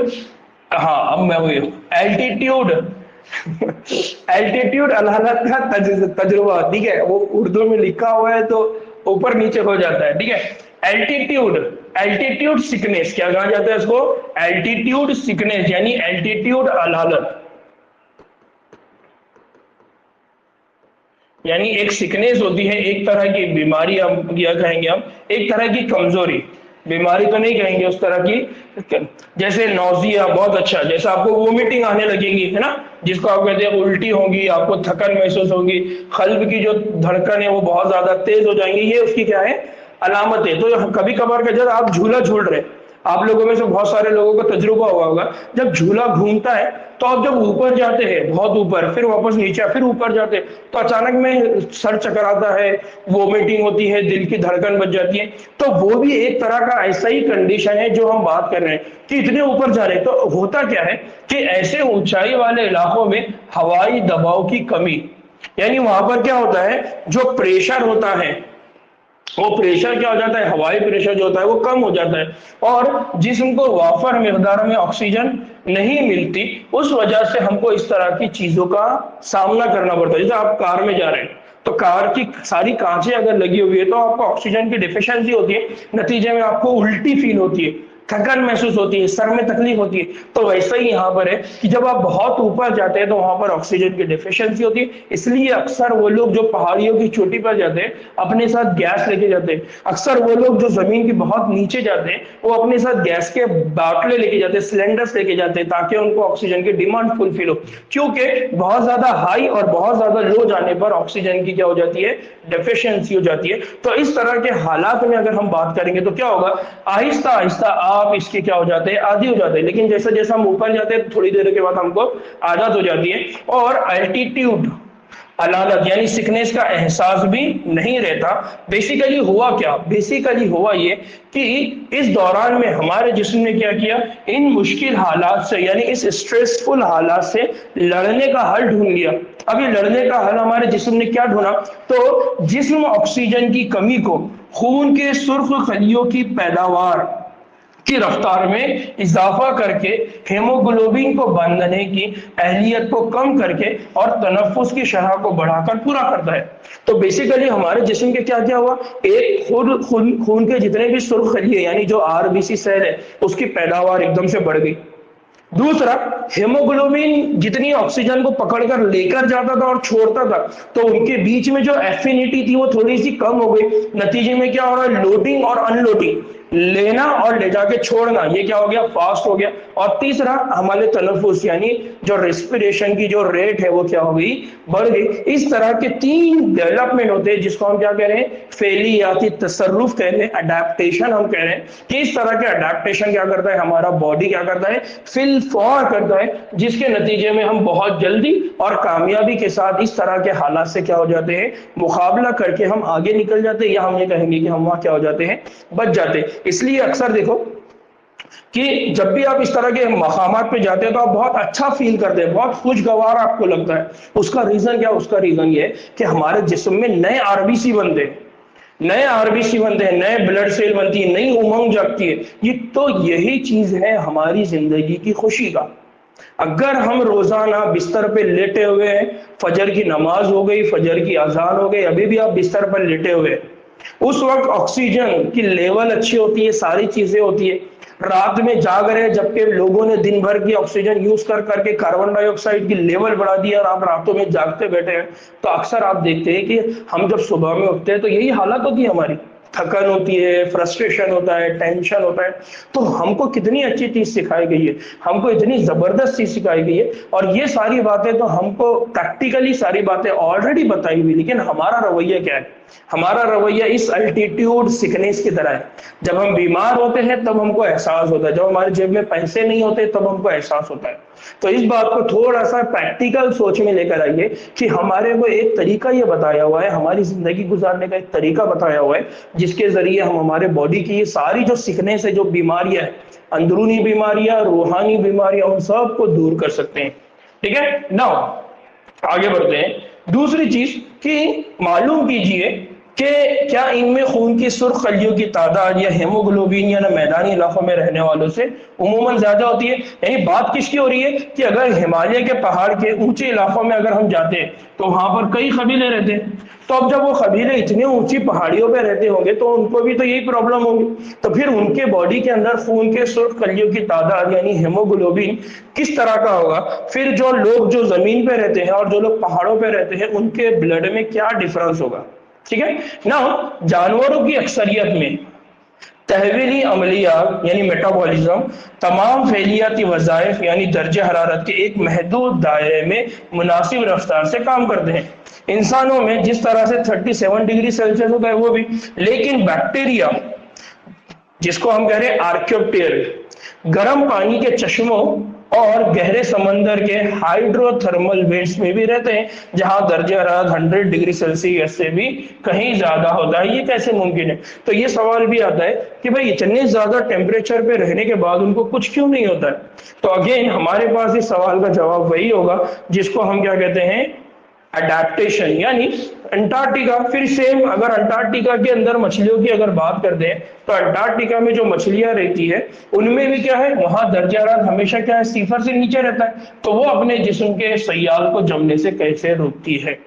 Speaker 1: हाँ अब मैं हुई एल्टीट्यूड एल्टीट्यूड अलहलत का तजुर्बा, ठीक है, वो उर्दू में लिखा हुआ है तो ऊपर नीचे हो जाता है, ठीक है। एल्टीट्यूड, एल्टीट्यूड सिकनेस, क्या कहा जाता है इसको, एल्टीट्यूड सिकनेस यानी एल्टीट्यूड अलहलत, यानी एक सिकनेस होती है, एक तरह की बीमारी हम या कहेंगे हम एक तरह की कमजोरी, बीमारी तो नहीं कहेंगे उस तरह की, जैसे नौजिया, बहुत अच्छा, जैसे आपको वोमिटिंग आने लगेगी है ना, जिसको आप कहते हैं उल्टी होगी, आपको थकन महसूस होगी, कल्ब की जो धड़कन है वो बहुत ज्यादा तेज हो जाएंगी, ये उसकी क्या है, अलामत है। तो कभी कभार का जब आप झूला झूल रहे, आप लोगों में से बहुत सारे लोगों का तजुर्बा हुआ होगा, जब झूला घूमता है तो आप जब ऊपर जाते हैं बहुत ऊपर, फिर वापस नीचे, फिर ऊपर जाते हैं, तो अचानक में सर चकराता है, वोमिटिंग होती है, दिल की धड़कन बच जाती है। तो वो भी एक तरह का ऐसा ही कंडीशन है जो हम बात कर रहे हैं कि इतने ऊपर जा रहे हैं। तो होता क्या है कि ऐसे ऊंचाई वाले इलाकों में हवाई दबाव की कमी, यानी वहां पर क्या होता है, जो प्रेशर होता है वो प्रेशर क्या हो जाता है, हवाई प्रेशर जो होता है वो कम हो जाता है, और जिस्म को वाफर मिकदार में ऑक्सीजन नहीं मिलती, उस वजह से हमको इस तरह की चीजों का सामना करना पड़ता है। जैसे आप कार में जा रहे हैं तो कार की सारी कांचें अगर लगी हुई है तो आपको ऑक्सीजन की डिफिशियंसी होती है, नतीजे में आपको उल्टी फील होती है, थकान महसूस होती है, सर में तकलीफ होती है। तो वैसा ही यहाँ पर है कि जब आप बहुत ऊपर जाते हैं तो वहां पर ऑक्सीजन की डिफिशियंसी होती है, इसलिए अक्सर वो लोग जो पहाड़ियों की चोटी पर जाते हैं अपने साथ गैस लेके जाते हैं। अक्सर वो लोग जो जमीन की बहुत नीचे जाते हैं वो अपने साथ गैस के बाटले लेके जाते हैं, सिलेंडर्स लेके जाते हैं, ताकि उनको ऑक्सीजन की डिमांड फुलफिल हो, क्योंकि बहुत ज्यादा हाई और बहुत ज्यादा लो जाने पर ऑक्सीजन की क्या हो जाती है, डेफिशिएंसी हो जाती है। तो इस तरह के हालात में अगर हम बात करेंगे तो क्या होगा, आहिस्ता आहिस्ता आप इसके क्या हो जाते हैं, आदी हो जाते हैं, लेकिन जैसे जैसे हम ऊपर जाते हैं थोड़ी देर के बाद हमको आदत हो जाती है, और एल्टीट्यूड अलालत यानी सिकनेस का एहसास भी नहीं रहता। बेसिकली हुआ क्या, बेसिकली हुआ ये कि इस दौरान में हमारे जिस्म ने क्या किया, इन मुश्किल हालात से यानी इस स्ट्रेसफुल हालात से लड़ने का हल ढूंढ लिया। अब ये लड़ने का हल हमारे जिस्म ने क्या ढूंढा, तो जिस्म ऑक्सीजन की कमी को खून के सुर्ख खलियों की पैदावार की रफ्तार में इजाफा करके हेमोग्लोबिन को बांधने की अहलियत को कम करके और तनफ्फुस की शरह को बढ़ाकर पूरा करता है। तो बेसिकली हमारे जिस्म के क्या क्या हुआ, एक खून के जितने भी सुर्ख खलिए यानी जो आरबीसी सेल है उसकी पैदावार एकदम से बढ़ गई। दूसरा, हेमोग्लोबिन जितनी ऑक्सीजन को पकड़कर लेकर जाता था और छोड़ता था, तो उनके बीच में जो एफिनिटी थी वो थोड़ी सी कम हो गई। नतीजे में क्या हो रहा है, लोडिंग और अनलोडिंग लेना और ले जाके छोड़ना, ये क्या हो गया, फास्ट हो गया। और तीसरा हमारे तनफुस यानी जो रेस्पिरेशन की जो रेट है वो क्या हो गई, बढ़ गई। इस तरह के 3 डेवलपमेंट होते हैं जिसको हम क्या कह रहे हैं, फेलियाती तसर्रुफ कह रहे हैं, अडेप्टेशन हम कह रहे हैं कि इस तरह के अडेप्टेशन क्या करता है, हमारा बॉडी क्या करता है, फिल फॉर करता है, जिसके नतीजे में हम बहुत जल्दी और कामयाबी के साथ इस तरह के हालात से क्या हो जाते हैं, मुकाबला करके हम आगे निकल जाते हैं, या हम ये कहेंगे कि हम वहां क्या हो जाते हैं, बच जाते हैं। इसलिए अक्सर देखो कि जब भी आप इस तरह के मकामात पे जाते हैं तो आप बहुत अच्छा फील करते हैं, बहुत खुशगवार आपको लगता है। उसका रीजन क्या, उसका रीजन ये है कि हमारे जिस्म में नए आरबीसी बनते हैं, नए आरबीसी बनते हैं, नए ब्लड सेल बनती है, नई उमंग जगती है। ये तो यही चीज है हमारी जिंदगी की खुशी का। अगर हम रोजाना बिस्तर पे लेटे हुए हैं, फजर की नमाज हो गई, फजर की अजान हो गई, अभी भी आप बिस्तर पर लेटे हुए हैं, उस वक्त ऑक्सीजन की लेवल अच्छी होती है, सारी चीजें होती है। रात में जाग रहे हैं जबकि लोगों ने दिन भर की ऑक्सीजन यूज कर करके कार्बन डाइऑक्साइड की लेवल बढ़ा दी और आप रातों में जागते बैठे हैं, तो अक्सर आप देखते हैं कि हम जब सुबह में उठते हैं तो यही हालत होती है हमारी, थकन होती है, फ्रस्ट्रेशन होता है, टेंशन होता है। तो हमको कितनी अच्छी चीज सिखाई गई है, हमको इतनी जबरदस्त चीज सिखाई गई है, और ये सारी बातें तो हमको प्रैक्टिकली सारी बातें ऑलरेडी बताई हुई, लेकिन हमारा रवैया क्या है, हमारा रवैया इस अल्टीट्यूड सिकनेस की तरह है। जब हम बीमार होते हैं तब हमको एहसास होता है, जब हमारे जेब में पैसे नहीं होते तब हमको एहसास होता है। तो इस बात को थोड़ा सा प्रैक्टिकल सोच में लेकर आइए कि हमारे को एक तरीका ये बताया हुआ है, हमारी जिंदगी गुजारने का एक तरीका बताया हुआ है, जिसके जरिए हम हमारे बॉडी की ये सारी जो सिकनेस है, जो बीमारियां हैं, अंदरूनी बीमारियां, रूहानी बीमारियां, उन सब को दूर कर सकते हैं। ठीक है, नाउ आगे बढ़ते हैं। दूसरी चीज कि मालूम कीजिए कि क्या इनमें खून की सुर्ख खलियों की तादाद या हेमोग्लोबिन या मैदानी इलाकों में रहने वालों से उमूमन ज्यादा होती है। यानी बात किसकी हो रही है कि अगर हिमालय के पहाड़ के ऊंचे इलाकों में अगर हम जाते हैं तो वहां पर कई कबीले रहते हैं, तो अब जब वो कबीले इतने ऊंची पहाड़ियों पे रहते होंगे तो उनको भी तो यही प्रॉब्लम होगी, तो फिर उनके बॉडी के अंदर खून के सुर्ख खलियों की तादाद यानी हेमोग्लोबिन किस तरह का होगा। फिर जो लोग जो जमीन पे रहते हैं और जो लोग पहाड़ों पे रहते हैं उनके ब्लड में क्या डिफरेंस होगा। ठीक है ना, जानवरों की अक्सरियत में तहवीली अमलिया यानी मेटाबॉलिज्म तमाम फैलियाती वज़ाइफ यानी दर्जे हरारत के एक महदूद दायरे में मुनासिब रफ्तार से काम करते हैं। इंसानों में जिस तरह से 37 डिग्री सेल्सियस होता है वो भी, लेकिन बैक्टीरिया जिसको हम कह रहे हैं आर्कियोप्टेर, गर्म पानी के चश्मों और गहरे समंदर के हाइड्रोथर्मल वेंट्स में भी रहते हैं, जहां दर्जा हरारत 100 डिग्री सेल्सियस से भी कहीं ज्यादा होता है। ये कैसे मुमकिन है? तो ये सवाल भी आता है कि भाई इतने ज्यादा टेम्परेचर पे रहने के बाद उनको कुछ क्यों नहीं होता है। तो अगेन हमारे पास इस सवाल का जवाब वही होगा जिसको हम क्या कहते हैं, अडेप्टेशन, यानी अंटार्कटिका। फिर सेम अगर अंटार्कटिका के अंदर मछलियों की अगर बात करते हैं तो अंटार्कटिका में जो मछलियां रहती है उनमें भी क्या है, वहां दर्जा हरारत हमेशा क्या है, सिफर से नीचे रहता है, तो वो अपने जिस्म के सयाल को जमने से कैसे रोकती है।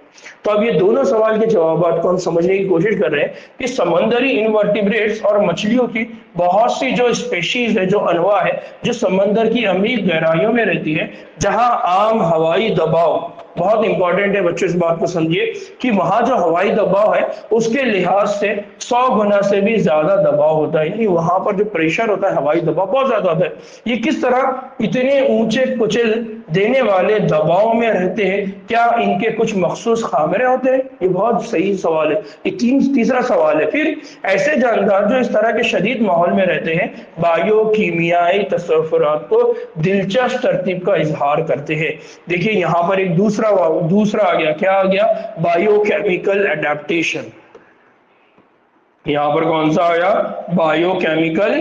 Speaker 1: तो अब ये दोनों सवाल के जवाब को हम समझने की कोशिश कर रहे हैं कि समंदरी इनवर्टिब्रेट्स और मछलियों की बहुत सी जो स्पेशीज है, जो अनवा है, जो समंदर की अमीर गहराइयों में रहती है, जहां आम हवाई दबाव बहुत इंपॉर्टेंट है। बच्चों इस बात को समझिए कि वहां जो हवाई दबाव है उसके लिहाज से 100 गुना से भी ज्यादा दबाव होता है, यानी वहां पर जो प्रेशर होता है, हवाई दबाव बहुत ज्यादा होता है। ये किस तरह इतने ऊंचे कुचल देने वाले दबाव में रहते हैं, क्या इनके कुछ मखसूस खामिरे होते हैं? ये बहुत सही सवाल है। ये तीसरा सवाल है, फिर ऐसे जानदार जो इस तरह के शदीद माहौल में रहते हैं बायो कीमियाई तसव्वुरात को दिलचस्प तरतीब का इजहार करते हैं। देखिए यहाँ पर एक दूसरा आ गया, क्या आ गया, बायोकेमिकल एडेप्टेशन। यहां पर कौन सा आया, बायोकेमिकल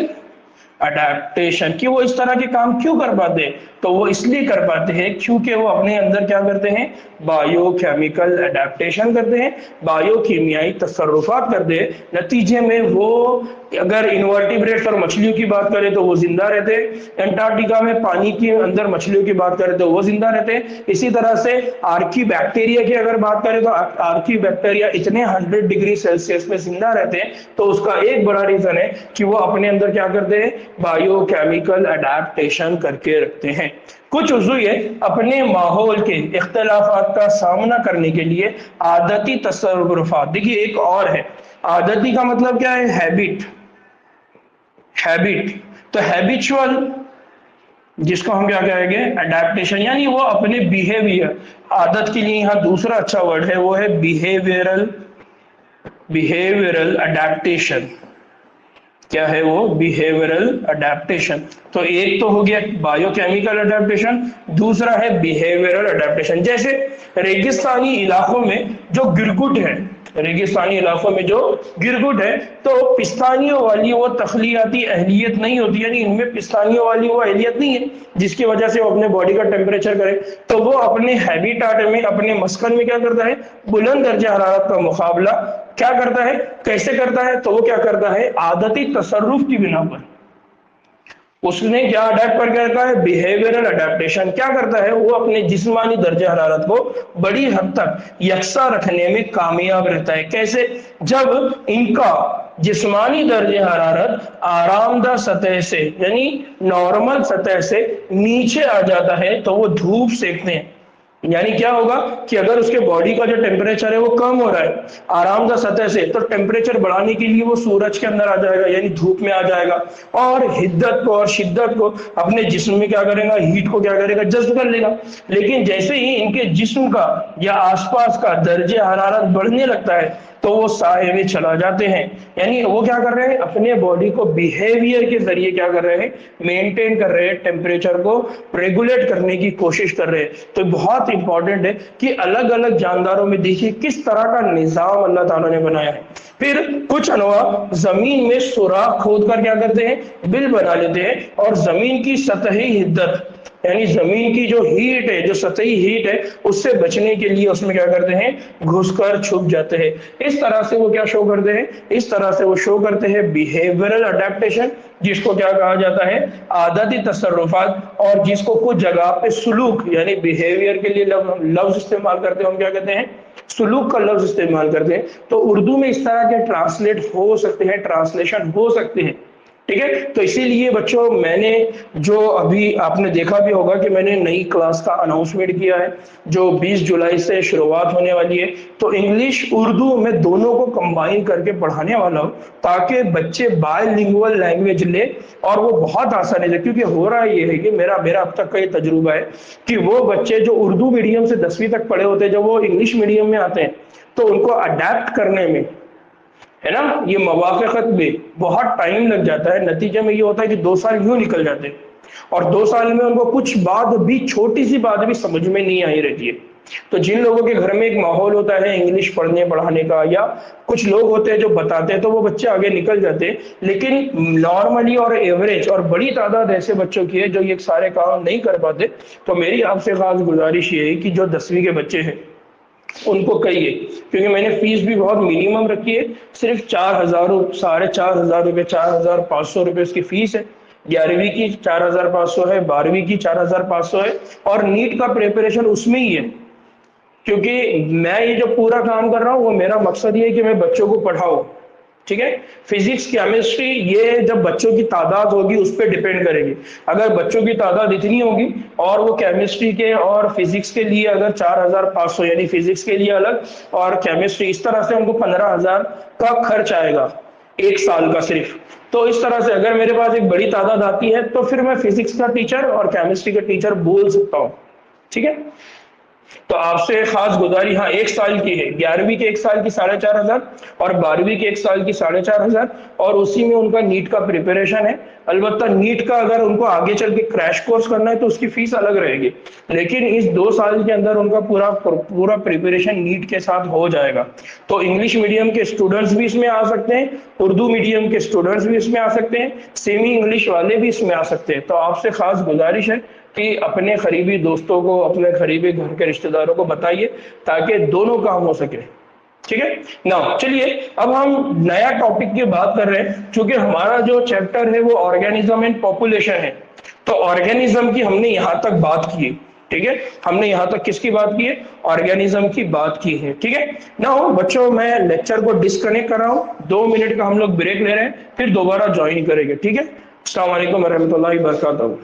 Speaker 1: अडेप्टेशन। कि वो इस तरह के काम क्यों कर पाते हैं? तो वो इसलिए कर पाते हैं क्योंकि वो अपने अंदर क्या करते हैं, बायोकेमिकल अडेप्टेशन करते हैं, बायोकीमियाई तसर्रुफात करते हैं। नतीजे में वो अगर इनवर्टिब्रेट्स और मछलियों की बात करें तो वो जिंदा रहते हैं, अंटार्कटिका में पानी के अंदर मछलियों की बात करें तो वो जिंदा रहते हैं। इसी तरह से आर्की बैक्टीरिया की अगर बात करें तो आर्की बैक्टीरिया इतने 100 डिग्री सेल्सियस में जिंदा रहते हैं, तो उसका एक बड़ा रीजन है कि वो अपने अंदर क्या करते हैं, बायोकेमिकल अडेप्टेशन करके रखते हैं। कुछ उज़्व अपने माहौल के इख्तिलाफात का सामना करने के लिए आदती तसर्रुफात, देखिए एक और है, आदती का मतलब क्या है, हैबिट। हैबिट, तो हैबिचुअल जिसको हम क्या कहेंगे, अडेप्टेशन, यानी वो अपने बिहेवियर, आदत के लिए यहाँ दूसरा अच्छा वर्ड है वो है बिहेवियरल, बिहेवियरल अडेप्टेशन। क्या है वो, बिहेवियरल अडेप्टेशन। तो एक तो हो गया बायोकेमिकल अडेप्टेशन, दूसरा है बिहेवियरल अडेप्टेशन। जैसे रेगिस्तानी इलाकों में जो गिरगुट है, रेगिस्तानी इलाकों में जो गिरगुट है, तो पिस्तानियों वाली वो तख्लियाती अहलियत नहीं होती, यानी इनमें पिस्तानियों वाली वो अहलियत नहीं है जिसकी वजह से वो अपने बॉडी का टेम्परेचर करे। तो वो अपने हैबिटाट में, अपने मस्कन में क्या करता है, बुलंद दर्जा हरारत का मुकाबला क्या करता है, कैसे करता है, तो वो क्या करता है, आदती तसर्रुफ की बिना पर उसने क्या अडेप्ट करके रखा है, बिहेवियरल अडेप्टेशन। क्या करता है वो, अपने जिस्मानी दर्जा हरारत को बड़ी हद तक यकसा रखने में कामयाब रहता है। कैसे, जब इनका जिस्मानी दर्जे हरारत आरामदा सतह से, यानी नॉर्मल सतह से नीचे आ जाता है तो वो धूप सेकते हैं। यानी क्या होगा कि अगर उसके बॉडी का जो टेम्परेचर है वो कम हो रहा है आरामदा सतह से, तो टेम्परेचर बढ़ाने के लिए वो सूरज के अंदर आ जाएगा, यानी धूप में आ जाएगा, और हिद्दत को और शिद्दत को अपने जिस्म में क्या करेगा, हीट को क्या करेगा, जज्ब कर लेगा। लेकिन जैसे ही इनके जिस्म का या आसपास का दर्जे हरारत बढ़ने लगता है तो वो साए में चला जाते हैं। यानी वो क्या कर रहे हैं, अपने बॉडी को बिहेवियर के जरिए क्या कर रहे हैं, मेंटेन कर रहे हैं, टेम्परेचर को रेगुलेट करने की कोशिश कर रहे हैं। तो बहुत इंपॉर्टेंट है कि अलग अलग जानदारों में देखिए किस तरह का निजाम अल्लाह ताला ने बनाया है। फिर कुछ अनवा जमीन में सुराख खोद कर क्या करते हैं, बिल बना लेते हैं, और जमीन की सतही हिद्दत, यानी जमीन की जो हीट है, जो सतही हीट है, उससे बचने के लिए उसमें क्या करते हैं, घुसकर छुप जाते हैं। इस तरह से वो क्या शो करते हैं, इस तरह से वो शो करते हैं बिहेवियरल अडेप्टेशन, जिसको क्या कहा जाता है, आदती तसर्रुफात, और जिसको कुछ जगह पे सुलूक, यानी बिहेवियर के लिए लफ्ज इस्तेमाल करते हैं, हम क्या कहते हैं, सुलूक का लफ्ज इस्तेमाल करते हैं। तो उर्दू में इस तरह के ट्रांसलेट हो सकते हैं, ट्रांसलेशन हो सकते हैं, ठीक है। तो इसीलिए बच्चों, मैंने जो अभी आपने देखा भी होगा कि मैंने नई क्लास का अनाउंसमेंट किया है जो 20 जुलाई से शुरुआत होने वाली है। तो इंग्लिश उर्दू में दोनों को कंबाइन करके पढ़ाने वाला हूँ ताकि बच्चे बायलिंगुअल लैंग्वेज ले, और वो बहुत आसानी से, क्योंकि हो रहा ये है कि मेरा अब तक का ये तजुर्बा है कि वो बच्चे जो उर्दू मीडियम से 10वीं तक पढ़े होते हैं, जब वो इंग्लिश मीडियम में आते हैं तो उनको अडेप्ट करने में, है ना, ये मवाक़त में बहुत टाइम लग जाता है। नतीजे में ये होता है कि 2 साल यूं निकल जाते हैं, और 2 साल में उनको कुछ बात भी, छोटी सी बात भी समझ में नहीं आई रहती है। तो जिन लोगों के घर में एक माहौल होता है इंग्लिश पढ़ने पढ़ाने का, या कुछ लोग होते हैं जो बताते हैं, तो वो बच्चे आगे निकल जाते हैं। लेकिन नॉर्मली और एवरेज और बड़ी तादाद ऐसे बच्चों की है जो ये सारे काम नहीं कर पाते। तो मेरी आपसे खास गुजारिश ये है कि जो 10वीं के बच्चे हैं उनको कहिए, क्योंकि मैंने फीस भी बहुत मिनिमम रखी है, सिर्फ 4,000, 4,500 रुपये, 4,500 रुपये उसकी फीस है। 11वीं की 4,500 है, 12वीं की 4,500 है, और नीट का प्रिपरेशन उसमें ही है। क्योंकि मैं ये जो पूरा काम कर रहा हूँ वो मेरा मकसद ये है कि मैं बच्चों को पढ़ाऊँ, ठीक है। फिजिक्स केमिस्ट्री ये जब बच्चों की तादाद होगी उस पर डिपेंड करेगी। अगर बच्चों की तादाद इतनी होगी और वो केमिस्ट्री के और फिजिक्स के लिए अगर 4,500, यानी फिजिक्स के लिए अलग और केमिस्ट्री, इस तरह से उनको 15,000 का खर्च आएगा 1 साल का सिर्फ। तो इस तरह से अगर मेरे पास एक बड़ी तादाद आती है तो फिर मैं फिजिक्स का टीचर और केमिस्ट्री का टीचर बोल सकता हूँ, ठीक है। तो आपसे खास गुजारिश, हाँ 1 साल की है, 11वीं के 1 साल की 4,500 और 12वीं के 1 साल की 4,500, और उसी में उनका नीट का प्रिपरेशन है। अलबत्ता नीट का अगर उनको आगे चल के क्रैश कोर्स करना है तो उसकी फीस अलग रहेगी, लेकिन इस 2 साल के अंदर उनका पूरा प्रिपरेशन नीट के साथ हो जाएगा। तो इंग्लिश मीडियम के स्टूडेंट्स भी इसमें आ सकते हैं, उर्दू मीडियम के स्टूडेंट्स भी इसमें आ सकते हैं, सेमी इंग्लिश वाले भी इसमें आ सकते हैं। तो आपसे खास गुजारिश है कि अपने करीबी दोस्तों को, अपने करीबी घर के रिश्तेदारों को बताइए ताकि दोनों काम हो सके, ठीक है ना। चलिए अब हम नया टॉपिक की बात कर रहे हैं, क्योंकि हमारा जो चैप्टर है वो ऑर्गेनिज्म एंड पॉपुलेशन है। तो ऑर्गेनिज्म की हमने यहाँ तक बात की, ठीक है, हमने यहाँ तक किसकी बात की है, ऑर्गेनिज्म की बात की है, ठीक है ना। बच्चों मैं लेक्चर को डिस्कनेक्ट कर रहा हूँ, 2 मिनट का हम लोग ब्रेक ले रहे हैं, फिर दोबारा ज्वाइन करेंगे, ठीक है। अस्सलाम वालेकुम रहमतुल्लाहि व बरकातहू।